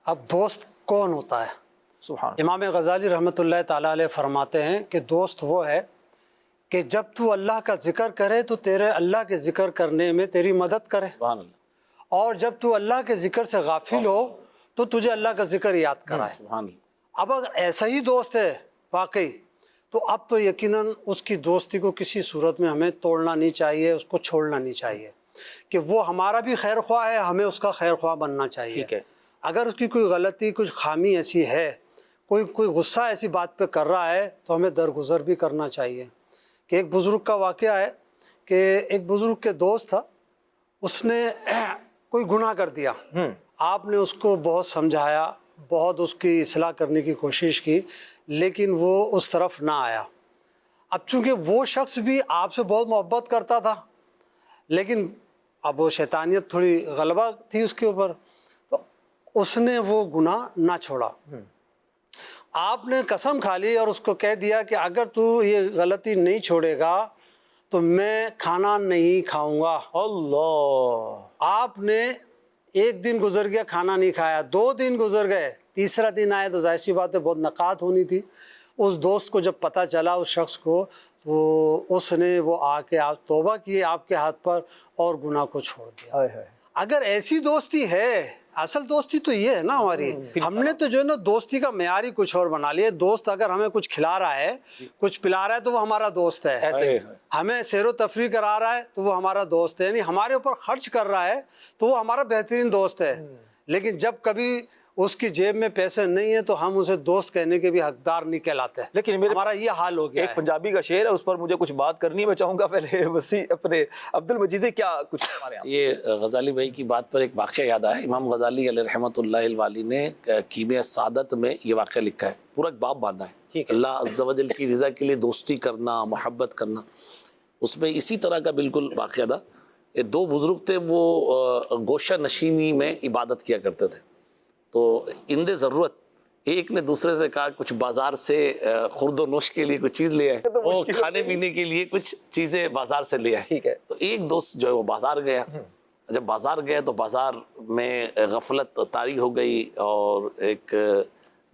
اب دوست کون ہوتا ہے؟ سبحان امام غزالی رحمۃ اللہ تعالیٰ علیہ فرماتے ہیں کہ دوست وہ ہے کہ جب تو اللہ کا ذکر کرے تو تیرے اللہ کے ذکر کرنے میں تیری مدد کرے، سبحان اللہ، اور جب تو اللہ کے ذکر سے غافل ہو تو تجھے اللہ کا ذکر یاد کرائے۔ سبحان اللہ۔ اب اگر ایسا ہی دوست ہے واقعی تو اب تو یقیناً اس کی دوستی کو کسی صورت میں ہمیں توڑنا نہیں چاہیے، اس کو چھوڑنا نہیں چاہیے، کہ وہ ہمارا بھی خیر خواہ ہے، ہمیں اس کا خیر خواہ بننا چاہیے۔ ٹھیک ہے۔ اگر اس کی کوئی غلطی، کچھ خامی ایسی ہے، کوئی غصہ ایسی بات پہ کر رہا ہے تو ہمیں درگزر بھی کرنا چاہیے۔ کہ ایک بزرگ کا واقعہ ہے کہ ایک بزرگ کے دوست تھا، اس نے کوئی گناہ کر دیا، آپ نے اس کو بہت سمجھایا، بہت اس کی اصلاح کرنے کی کوشش کی، لیکن وہ اس طرف نہ آیا۔ اب چونکہ وہ شخص بھی آپ سے بہت محبت کرتا تھا، لیکن اب وہ شیطانیت تھوڑی غلبہ تھی اس کے اوپر، تو اس نے وہ گناہ نہ چھوڑا۔ آپ نے قسم کھا لی اور اس کو کہہ دیا کہ اگر تو یہ غلطی نہیں چھوڑے گا تو میں کھانا نہیں کھاؤں گا۔ اللہ، آپ نے ایک دن گزر گیا، کھانا نہیں کھایا، 2 دن گزر گئے، تیسرا دن آئے تو ظاہر سی بات ہے بہت نقات ہونی تھی۔ اس دوست کو جب پتہ چلا اس شخص کو، تو اس نے وہ آ کے آپ توبہ کی آپ کے ہاتھ پر اور گناہ کو چھوڑ دیا۔ اگر ایسی دوستی ہے، اصل دوستی تو یہ ہے نا ہماری، ہم نے تو جو ہے نا دوستی کا معیار ہی کچھ اور بنا لیا۔ دوست اگر ہمیں کچھ کھلا رہا ہے، کچھ پلا رہا ہے تو وہ ہمارا دوست ہے، ہمیں سیر و تفریح کرا رہا ہے تو وہ ہمارا دوست ہے، یعنی ہمارے اوپر خرچ کر رہا ہے تو وہ ہمارا بہترین دوست ہے۔ لیکن جب کبھی اس کی جیب میں پیسے نہیں ہیں تو ہم اسے دوست کہنے کے بھی حقدار نہیں کہلاتے، لیکن ہمارا یہ حال ہو گیا ایک ہے۔ پنجابی کا شعر ہے، اس پر مجھے کچھ بات کرنی ہے، میں چاہوں گا پہلے وسیع اپنے عبد المجید کیا کچھ ہمارے یہاں۔ یہ غزالی بھائی کی بات پر ایک واقعہ یاد آیا، امام غزالی علیہ رحمۃ اللہ الوالی نے کیمیہ سعادت میں یہ واقعہ لکھا ہے، پورا ایک باب باندھا ہے، اللہ عز و جل کی رضا کے لیے دوستی کرنا، محبت کرنا۔ اس میں اسی طرح کا بالکل واقعہ تھا، 2 بزرگ تھے، وہ گوشہ نشینی میں عبادت کیا کرتے تھے، تو اندے ضرورت ایک نے دوسرے سے کہا کچھ بازار سے خورد و نوش کے لیے کچھ چیز لے آئے، وہ کھانے پینے کے لیے کچھ چیزیں بازار سے لے آئے۔ ٹھیک ہے۔ تو ایک دوست جو ہے وہ بازار گیا، جب بازار گیا تو بازار میں غفلت طاری ہو گئی، اور ایک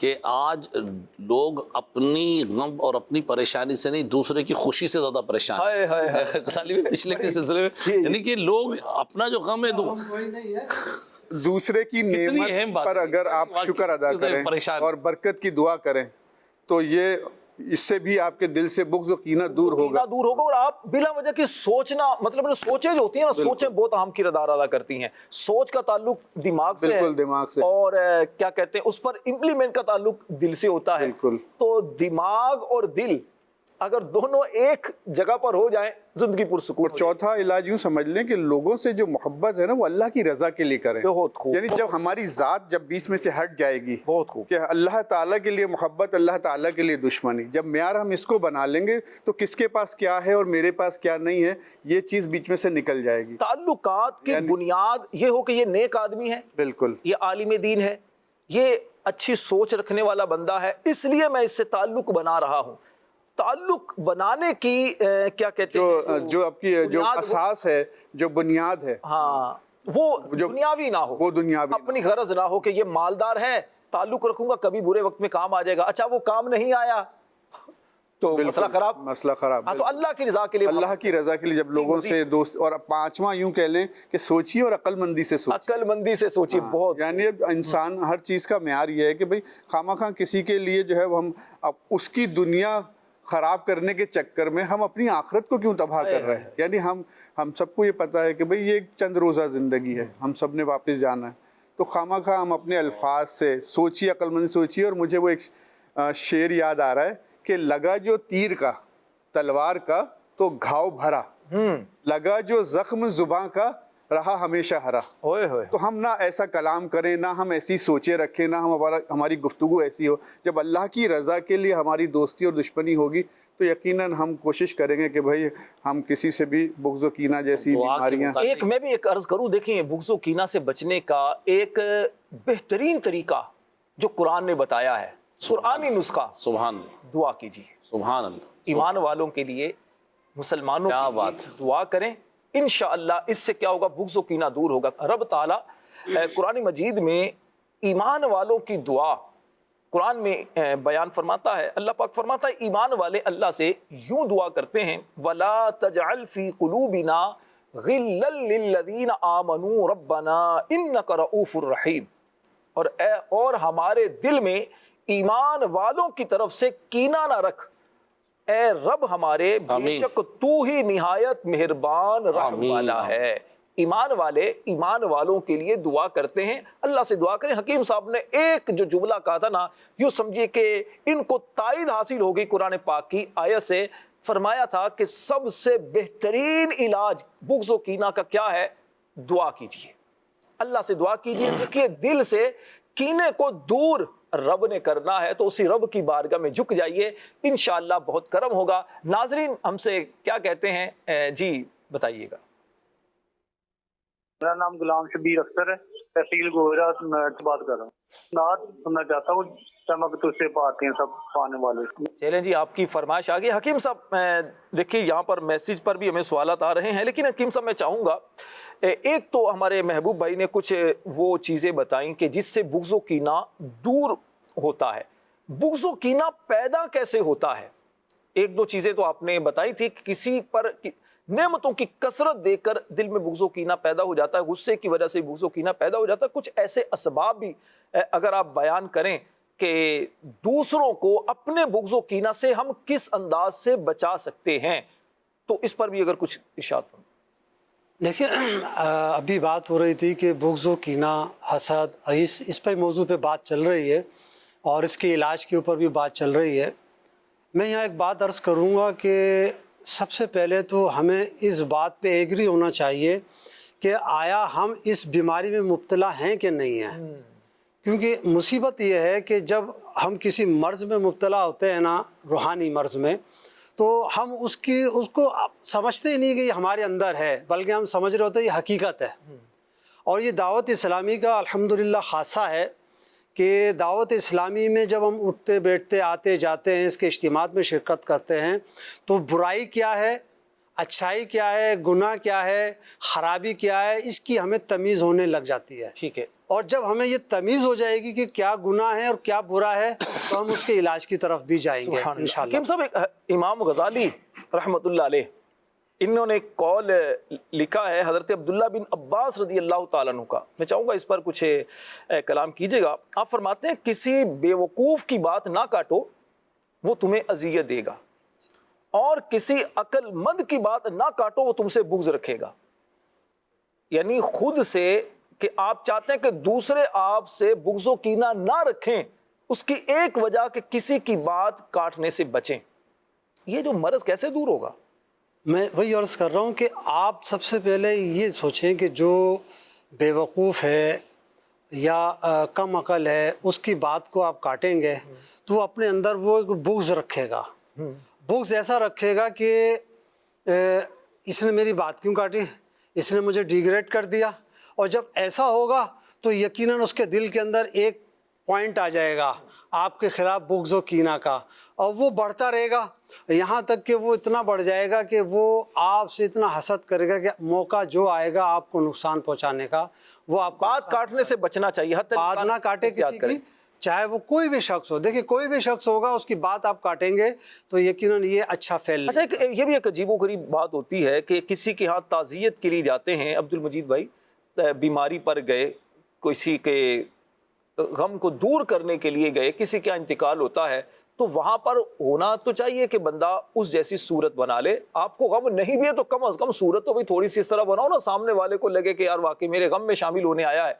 کہ آج لوگ اپنی غم اور اپنی پریشانی سے نہیں دوسرے کی خوشی سے زیادہ پریشان ہیں. پچھلے کے سلسلے میں یعنی کہ لوگ اپنا جو غم ہے دوسرے کی نعمت پر اگر آپ شکر ادا کریں اور برکت کی دعا کریں تو یہ اس سے بھی آپ کے دل سے بغض و کینہ دور ہوگا اور آپ بلا وجہ کی سوچنا مطلب سوچیں جو ہوتی ہیں نا سوچیں بہت اہم کردار ادا کرتی ہیں. سوچ کا تعلق دماغ سے ہے بالکل دماغ سے اور کیا کہتے ہیں اس پر امپلیمنٹ کا تعلق دل سے ہوتا ہے. بالکل. تو دماغ اور دل اگر دونوں ایک جگہ پر ہو جائیں زندگی پرسکون. چوتھا علاج یوں سمجھ لیں کہ لوگوں سے جو محبت ہے نا وہ اللہ کی رضا کے لیے کریں. بہت خوب. یعنی جب ہماری ذات جب بیچ میں سے ہٹ جائے گی بہت خوب کہ اللہ تعالیٰ کے لیے محبت اللہ تعالیٰ کے لیے دشمنی جب معیار ہم اس کو بنا لیں گے تو کس کے پاس کیا ہے اور میرے پاس کیا نہیں ہے یہ چیز بیچ میں سے نکل جائے گی. تعلقات کی بنیاد یہ ہو کہ یہ نیک آدمی ہے, بالکل یہ عالم دین ہے, یہ اچھی سوچ رکھنے والا بندہ ہے, اس لیے میں اس سے تعلق بنا رہا ہوں. تعلق بنانے کی کیا کہتے ہیں جو آپ کی جو اساس ہے جو بنیاد ہے ہاں وہ دنیاوی نہ ہو, وہ دنیاوی اپنی غرض نہ ہو کہ یہ مالدار ہے تعلق رکھوں گا کبھی برے وقت میں کام آ جائے گا, اچھا وہ کام نہیں آیا تو مسئلہ خراب. ہاں تو اللہ کی رضا کے لیے اللہ کی رضا کے لیے جب لوگوں سے دوست. اور پانچواں یوں کہہ لیں کہ سوچیے اور عقل مندی سے سوچیے. عقل مندی سے سوچیے. بہت یعنی انسان ہر چیز کا معیار یہ ہے کہ بھئی خواہ کسی کے لیے جو ہے وہ ہم اس کی دنیا خراب کرنے کے چکر میں ہم اپنی آخرت کو کیوں تباہ کر رہے ہیں. یعنی ہم سب کو یہ پتہ ہے کہ بھئی یہ ایک چند روزہ زندگی ہے, ہم سب نے واپس جانا ہے. تو خواہ ہم اپنے الفاظ سے سوچیے, عقل مند سوچیے. اور مجھے وہ ایک شعر یاد آ رہا ہے کہ لگا جو تیر کا تلوار کا تو گھاؤ بھرا, لگا جو زخم زباں کا رہا ہمیشہ ہرا. تو ہم نہ ایسا کلام کریں, نہ ہم ایسی سوچیں رکھیں, نہ ہماری گفتگو ایسی ہو. جب اللہ کی رضا کے لیے ہماری دوستی اور دشمنی ہوگی تو یقیناً ہم کوشش کریں گے کہ بھائی ہم کسی سے بھی بغض و کینہ جیسی بیماریاں. میں بھی ایک عرض کروں, دیکھیں بغض و کینہ سے بچنے کا ایک بہترین طریقہ جو قرآن نے بتایا ہے, قرآنی نسخہ. سبحان اللہ. دعا کیجیے. سبحان اللہ. ایمان والوں کے لیے, مسلمانوں کے لیے دعا کریں, انشاءاللہ اس سے کیا ہوگا, بغض و کینہ دور ہوگا. رب تعالیٰ قرآن مجید میں ایمان والوں کی دعا قرآن میں بیان فرماتا ہے. اللہ پاک فرماتا ہے ایمان والے اللہ سے یوں دعا کرتے ہیں, وَلَا تَجْعَلْ فِي قُلُوبِنَا غِلًّا لِّلَّذِينَ آمَنُوا رَبَّنَا إِنَّكَ رَءُوفٌ رَحِيمٌ. اور ہمارے دل میں ایمان والوں کی طرف سے کینہ نہ رکھ, اے رب ہمارے بے شک تو ہی نہایت مہربان رحم والا ہے. ایمان والے ایمان والوں کے لیے دعا کرتے ہیں, اللہ سے دعا کریں. حکیم صاحب نے ایک جو جملہ کہا تھا نا, یوں سمجھیے کہ ان کو تائید حاصل ہوگی قرآن پاک کی آیت سے. فرمایا تھا کہ سب سے بہترین علاج بغض و کینہ کا کیا ہے, دعا کیجیے, اللہ سے دعا کیجیے. دیکھیے دل سے کینے کو دور رب نے کرنا ہے تو اسی رب کی بارگاہ میں جھک جائیے, انشاءاللہ بہت کرم ہوگا. ناظرین ہم سے کیا کہتے ہیں, جی بتائیے گا. میرا نام غلام شبیر اختر ہے, تحصیل گوجرا سے بات کر رہا ہوں. نعت سننا چاہتا ہوں, چمک تجھ سے پاتے ہیں سب پانے والے. چلیں جی, آپ کی فرمائش آ گئی. حکیم صاحب دیکھیے یہاں پر میسیج پر بھی ہمیں سوالات آ رہے ہیں, لیکن حکیم صاحب میں چاہوں گا ایک تو ہمارے محبوب بھائی نے کچھ وہ چیزیں بتائیں کہ جس سے بغض و کینہ دور ہوتا ہے. بغض و کینہ پیدا کیسے ہوتا ہے, ایک دو چیزیں تو آپ نے بتائی تھی کہ کسی پر نعمتوں کی کثرت دیکھ کر دل میں بغض و کینہ پیدا ہو جاتا ہے, غصے کی وجہ سے بغض و کینہ پیدا ہو جاتا ہے. کچھ ایسے اسباب بھی اگر آپ بیان کریں کہ دوسروں کو اپنے بغض و کینہ سے ہم کس انداز سے بچا سکتے ہیں, تو اس پر بھی اگر کچھ ارشاد فرمائیں. دیکھیں ابھی بات ہو رہی تھی کہ بغض و کینہ, حسد, اس پہ موضوع پہ بات چل رہی ہے اور اس کے علاج کے اوپر بھی بات چل رہی ہے. میں یہاں ایک بات عرض کروں گا کہ سب سے پہلے تو ہمیں اس بات پہ ایگری ہونا چاہیے کہ آیا ہم اس بیماری میں مبتلا ہیں کہ نہیں ہیں. کیونکہ مصیبت یہ ہے کہ جب ہم کسی مرض میں مبتلا ہوتے ہیں نا, روحانی مرض میں, تو ہم اس کو سمجھتے ہی نہیں کہ یہ ہمارے اندر ہے, بلکہ ہم سمجھ رہے ہوتے ہیں یہ حقیقت ہے. اور یہ دعوت اسلامی کا الحمدللہ خاصہ ہے کہ دعوت اسلامی میں جب ہم اٹھتے بیٹھتے آتے جاتے ہیں, اس کے اجتماعات میں شرکت کرتے ہیں, تو برائی کیا ہے, اچھائی کیا ہے، گناہ کیا ہے، خرابی کیا ہے، اس کی ہمیں تمیز ہونے لگ جاتی ہے. ٹھیک ہے. اور جب ہمیں یہ تمیز ہو جائے گی کہ کیا گناہ ہے اور کیا برا ہے تو ہم اس کے علاج کی طرف بھی جائیں گے سبحان اللہ. انشاءاللہ. حکیم صاحب، ایک امام غزالی رحمۃ اللہ علیہ، انہوں نے ایک قول لکھا ہے حضرت عبداللہ بن عباس رضی اللہ تعالیٰ عنہ کا. میں چاہوں گا اس پر کچھ کلام کیجیے گا. آپ فرماتے ہیں کسی بے وقوف کی بات نہ کاٹو، وہ تمہیں اذیت دے گا، اور کسی عقل مند کی بات نہ کاٹو، وہ تم سے بغض رکھے گا. یعنی خود سے کہ آپ چاہتے ہیں کہ دوسرے آپ سے بغض و کینہ نہ رکھیں، اس کی ایک وجہ کہ کسی کی بات کاٹنے سے بچیں. یہ جو مرض کیسے دور ہوگا؟ میں وہی عرض کر رہا ہوں کہ آپ سب سے پہلے یہ سوچیں کہ جو بے وقوف ہے یا کم عقل ہے، اس کی بات کو آپ کاٹیں گے تو وہ اپنے اندر وہ ایک بغض رکھے گا. بغض ایسا رکھے گا کہ اس نے میری بات کیوں کاٹی، اس نے مجھے ڈیگریڈ کر دیا. اور جب ایسا ہوگا تو یقیناً اس کے دل کے اندر ایک پوائنٹ آ جائے گا آپ کے خلاف بغض و کینہ کا، اور وہ بڑھتا رہے گا یہاں تک کہ وہ اتنا بڑھ جائے گا کہ وہ آپ سے اتنا حسد کرے گا کہ موقع جو آئے گا آپ کو نقصان پہنچانے کا وہ آپ بات کاٹنے سے بچنا چاہیے. بات نہ کاٹے کسی کی، چاہے وہ کوئی بھی شخص ہو. دیکھیں کوئی بھی شخص ہوگا اس کی بات آپ کاٹیں گے تو یقیناً یہ اچھا پھیل. اچھا، یہ بھی ایک عجیب و غریب بات ہوتی ہے کہ کسی کے ہاں تعزیت کے لیے جاتے ہیں. عبد المجید بھائی بیماری پر گئے، کسی کے غم کو دور کرنے کے لیے گئے، کسی کا انتقال ہوتا ہے تو وہاں پر ہونا تو چاہیے کہ بندہ اس جیسی صورت بنا لے. آپ کو غم نہیں بھی ہے تو کم از کم صورت تو بھی تھوڑی سی اس طرح بناؤ نا، سامنے والے کو لگے کہ یار واقعی میرے غم میں شامل ہونے آیا ہے.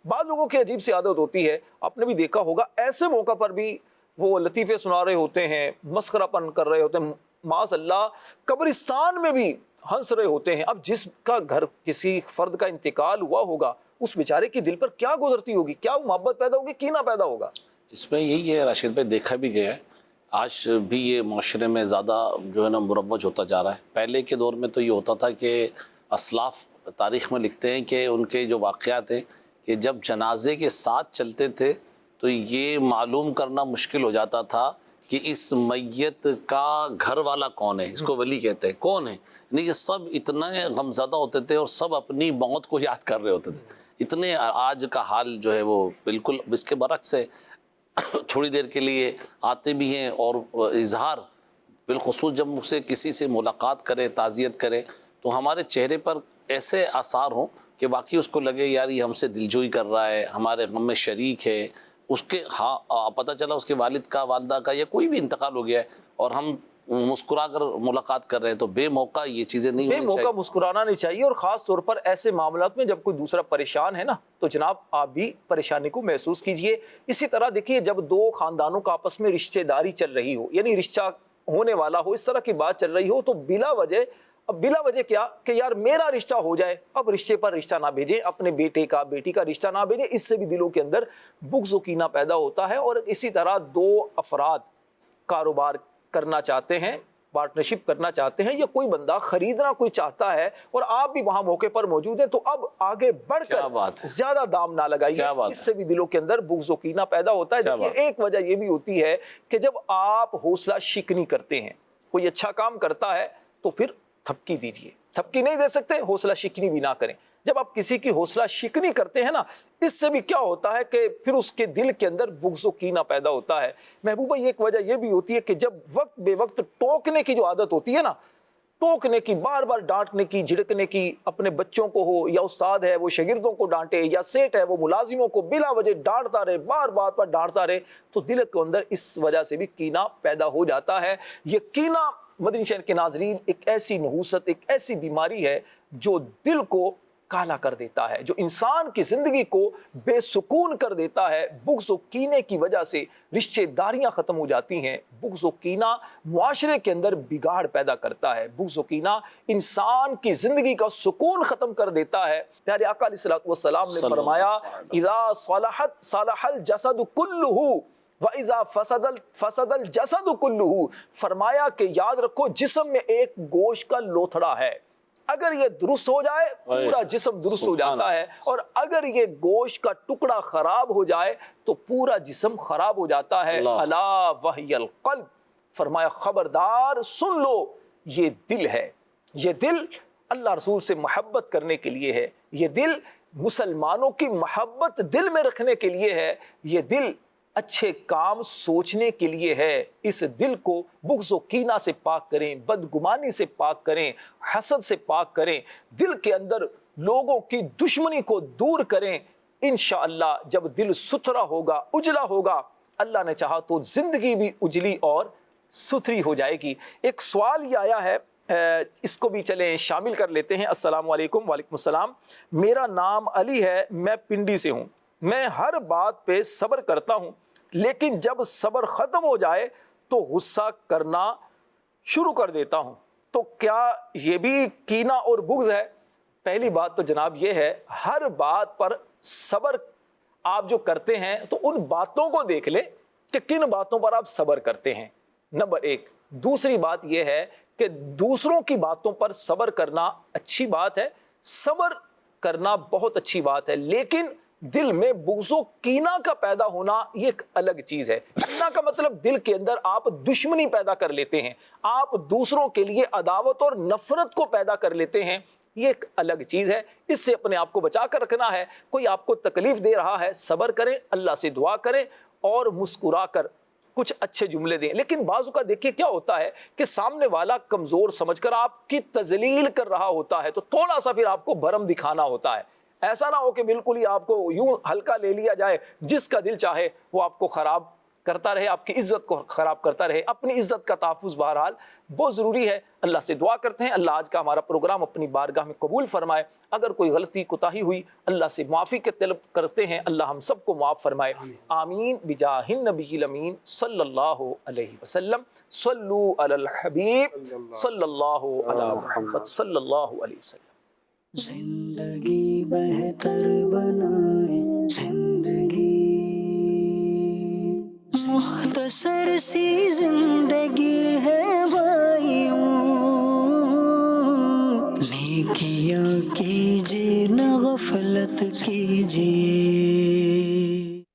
بعض لوگوں کی عجیب سی عادت ہوتی ہے، آپ نے بھی دیکھا ہوگا، ایسے موقع پر بھی وہ لطیفے سنا رہے ہوتے ہیں، مسخرہ پن کر رہے ہوتے ہیں، معاذ اللہ قبرستان میں بھی ہنس رہے ہوتے ہیں. اب جس کا گھر کسی فرد کا انتقال ہوا ہوگا اس بیچارے کی دل پر کیا گزرتی ہوگی، کیا محبت پیدا ہوگی، کینہ پیدا ہوگا. اس میں یہی ہے راشد بھائی، دیکھا بھی گیا ہے آج بھی یہ معاشرے میں زیادہ جو ہے نا مروج ہوتا جا رہا ہے. پہلے کے دور میں تو یہ ہوتا تھا کہ اسلاف تاریخ میں لکھتے ہیں کہ ان کے جو واقعات ہیں کہ جب جنازے کے ساتھ چلتے تھے تو یہ معلوم کرنا مشکل ہو جاتا تھا کہ اس میت کا گھر والا کون ہے، اس کو ولی کہتے ہیں، کون ہے. یعنی کہ سب اتنے غمزدہ ہوتے تھے اور سب اپنی موت کو یاد کر رہے ہوتے تھے. اتنے آج کا حال جو ہے وہ بالکل اس کے برعکس ہے. تھوڑی دیر کے لیے آتے بھی ہیں اور اظہار، بالخصوص جب مجھ سے کسی سے ملاقات کرے، تعزیت کرے تو ہمارے چہرے پر ایسے آثار ہوں کہ واقعی اس کو لگے یار یہ ہم سے دلجوئی کر رہا ہے، ہمارے غم میں شریک ہے. اس کے پتہ چلا اس کے والد کا، والدہ کا یا کوئی بھی انتقال ہو گیا ہے اور ہم مسکرا کر ملاقات کر رہے ہیں، تو بے موقع یہ چیزیں نہیں ہونی چاہیے. بے موقع مسکرانا نہیں چاہیے. اور خاص طور پر ایسے معاملات میں جب کوئی دوسرا پریشان ہے نا تو جناب آپ بھی پریشانی کو محسوس کیجئے. اسی طرح دیکھیے جب دو خاندانوں کا آپس میں رشتہ داری چل رہی ہو، یعنی رشتہ ہونے والا ہو، اس طرح کی بات چل رہی ہو تو بلا وجہ کیا کہ یار میرا رشتہ ہو جائے، اب رشتے پر رشتہ نہ بھیجیں، اپنے بیٹے کا بیٹی کا رشتہ نہ بھیجیں. اس سے بھی دلوں کے اندر بغض و کینہ پیدا ہوتا ہے. اور اسی طرح دو افراد کاروبار کرنا چاہتے ہیں، پارٹنرشپ کرنا چاہتے ہیں، یا کوئی بندہ خریدنا کوئی چاہتا ہے اور آپ بھی وہاں موقع پر موجود ہیں تو اب آگے بڑھ کر زیادہ دام نہ لگائیے. اس سے بھی دلوں کے اندر بغض و کینہ پیدا ہوتا ہے. دیکھیے ایک وجہ یہ بھی ہوتی ہے کہ جب آپ حوصلہ شکنی کرتے ہیں، کوئی اچھا کام کرتا ہے تو پھر تھپکی دیجیے. تھپکی نہیں دے سکتے، حوصلہ شکنی بھی نہ کریں. جب آپ کسی کی حوصلہ شکنی کرتے ہیں نا، اس سے بھی کیا ہوتا ہے کہ پھر اس کے دل کے اندر بغض و کینہ پیدا ہوتا ہے. محبوبہ ایک وجہ یہ بھی ہوتی ہے کہ جب وقت بے وقت ٹوکنے کی جو عادت ہوتی ہے نا، ٹوکنے کی، بار بار ڈانٹنے کی، جھڑکنے کی، اپنے بچوں کو ہو یا استاد ہے وہ شاگردوں کو ڈانٹے یا سیٹ ہے وہ ملازموں کو بلا وجہ ڈانٹتا رہے، بار بات پر ڈانٹتا رہے، تو دل کے اندر اس وجہ سے بھی کینہ پیدا ہو جاتا ہے. یہ کینہ مدنی شہر کے ناظرین ایک ایسی نحوست، ایک ایسی بیماری ہے جو دل کو کالا کر دیتا ہے، جو انسان کی زندگی کو بے سکون کر دیتا ہے. بغض و کینے کی وجہ سے رشتے داریاں ختم ہو جاتی ہیں. بغض و کینہ معاشرے کے اندر بگاڑ پیدا کرتا ہے. بغض و کینہ انسان کی زندگی کا سکون ختم کر دیتا ہے. پیارے آقا علیہ الصلوۃ والسلام نے فرمایا اذا صلحت صلح الجسد کلہ وَإِذَا فَسَدَ الْجَسَدُ كُلُّهُ. فرمایا کہ یاد رکھو جسم میں ایک گوشت کا لوتھڑا ہے، اگر یہ درست ہو جائے پورا جسم درست ہو جاتا ہے، اور اگر یہ گوشت کا ٹکڑا خراب ہو جائے تو پورا جسم خراب ہو جاتا ہے. الا وہی القلب. فرمایا خبردار سن لو، یہ دل ہے. یہ دل اللہ رسول سے محبت کرنے کے لیے ہے، یہ دل مسلمانوں کی محبت دل میں رکھنے کے لیے ہے، یہ دل اچھے کام سوچنے کے لیے ہے۔ اس دل کو بغض و کینہ سے پاک کریں، بدگمانی سے پاک کریں، حسد سے پاک کریں، دل کے اندر لوگوں کی دشمنی کو دور کریں۔ انشاءاللہ جب دل ستھرا ہوگا، اجلا ہوگا، اللہ نے چاہا تو زندگی بھی اجلی اور ستھری ہو جائے گی۔ ایک سوال یہ آیا ہے، اس کو بھی چلیں شامل کر لیتے ہیں۔ السلام علیکم۔ وعلیکم السلام۔ میرا نام علی ہے، میں پنڈی سے ہوں۔ میں ہر بات پہ صبر کرتا ہوں، لیکن جب صبر ختم ہو جائے تو غصہ کرنا شروع کر دیتا ہوں، تو کیا یہ بھی کینہ اور بغض ہے؟ پہلی بات تو جناب یہ ہے، ہر بات پر صبر آپ جو کرتے ہیں تو ان باتوں کو دیکھ لیں کہ کن باتوں پر آپ صبر کرتے ہیں، نمبر ایک۔ دوسری بات یہ ہے کہ دوسروں کی باتوں پر صبر کرنا اچھی بات ہے، صبر کرنا بہت اچھی بات ہے، لیکن دل میں بغض و کینہ کا پیدا ہونا یہ ایک الگ چیز ہے۔ کینہ کا مطلب دل کے اندر آپ دشمنی پیدا کر لیتے ہیں، آپ دوسروں کے لیے عداوت اور نفرت کو پیدا کر لیتے ہیں، یہ ایک الگ چیز ہے۔ اس سے اپنے آپ کو بچا کر رکھنا ہے۔ کوئی آپ کو تکلیف دے رہا ہے، صبر کریں، اللہ سے دعا کریں اور مسکرا کر کچھ اچھے جملے دیں۔ لیکن بعض کا دیکھیے کیا ہوتا ہے کہ سامنے والا کمزور سمجھ کر آپ کی تذلیل کر رہا ہوتا ہے، تو تھوڑا سا پھر آپ کو بھرم دکھانا ہوتا ہے۔ ایسا نہ ہو کہ بالکل ہی آپ کو یوں ہلکا لے لیا جائے، جس کا دل چاہے وہ آپ کو خراب کرتا رہے، آپ کی عزت کو خراب کرتا رہے۔ اپنی عزت کا تحفظ بہرحال بہت ضروری ہے۔ اللہ سے دعا کرتے ہیں اللہ آج کا ہمارا پروگرام اپنی بارگاہ میں قبول فرمائے۔ اگر کوئی غلطی کوتاہی ہوئی اللہ سے معافی کے طلب کرتے ہیں، اللہ ہم سب کو معاف فرمائے۔ آمین بجاہ النبی الامین صلی اللہ علیہ وسلم۔ صلو علی الحبیب صلی اللہ علی محمد صلی اللہ علیہ وسلم۔ زندگی بہتر بنائے زندگی، مختصر سی زندگی ہے بھائیوں، نیکیاں کیجیے نہ غفلت کیجیے،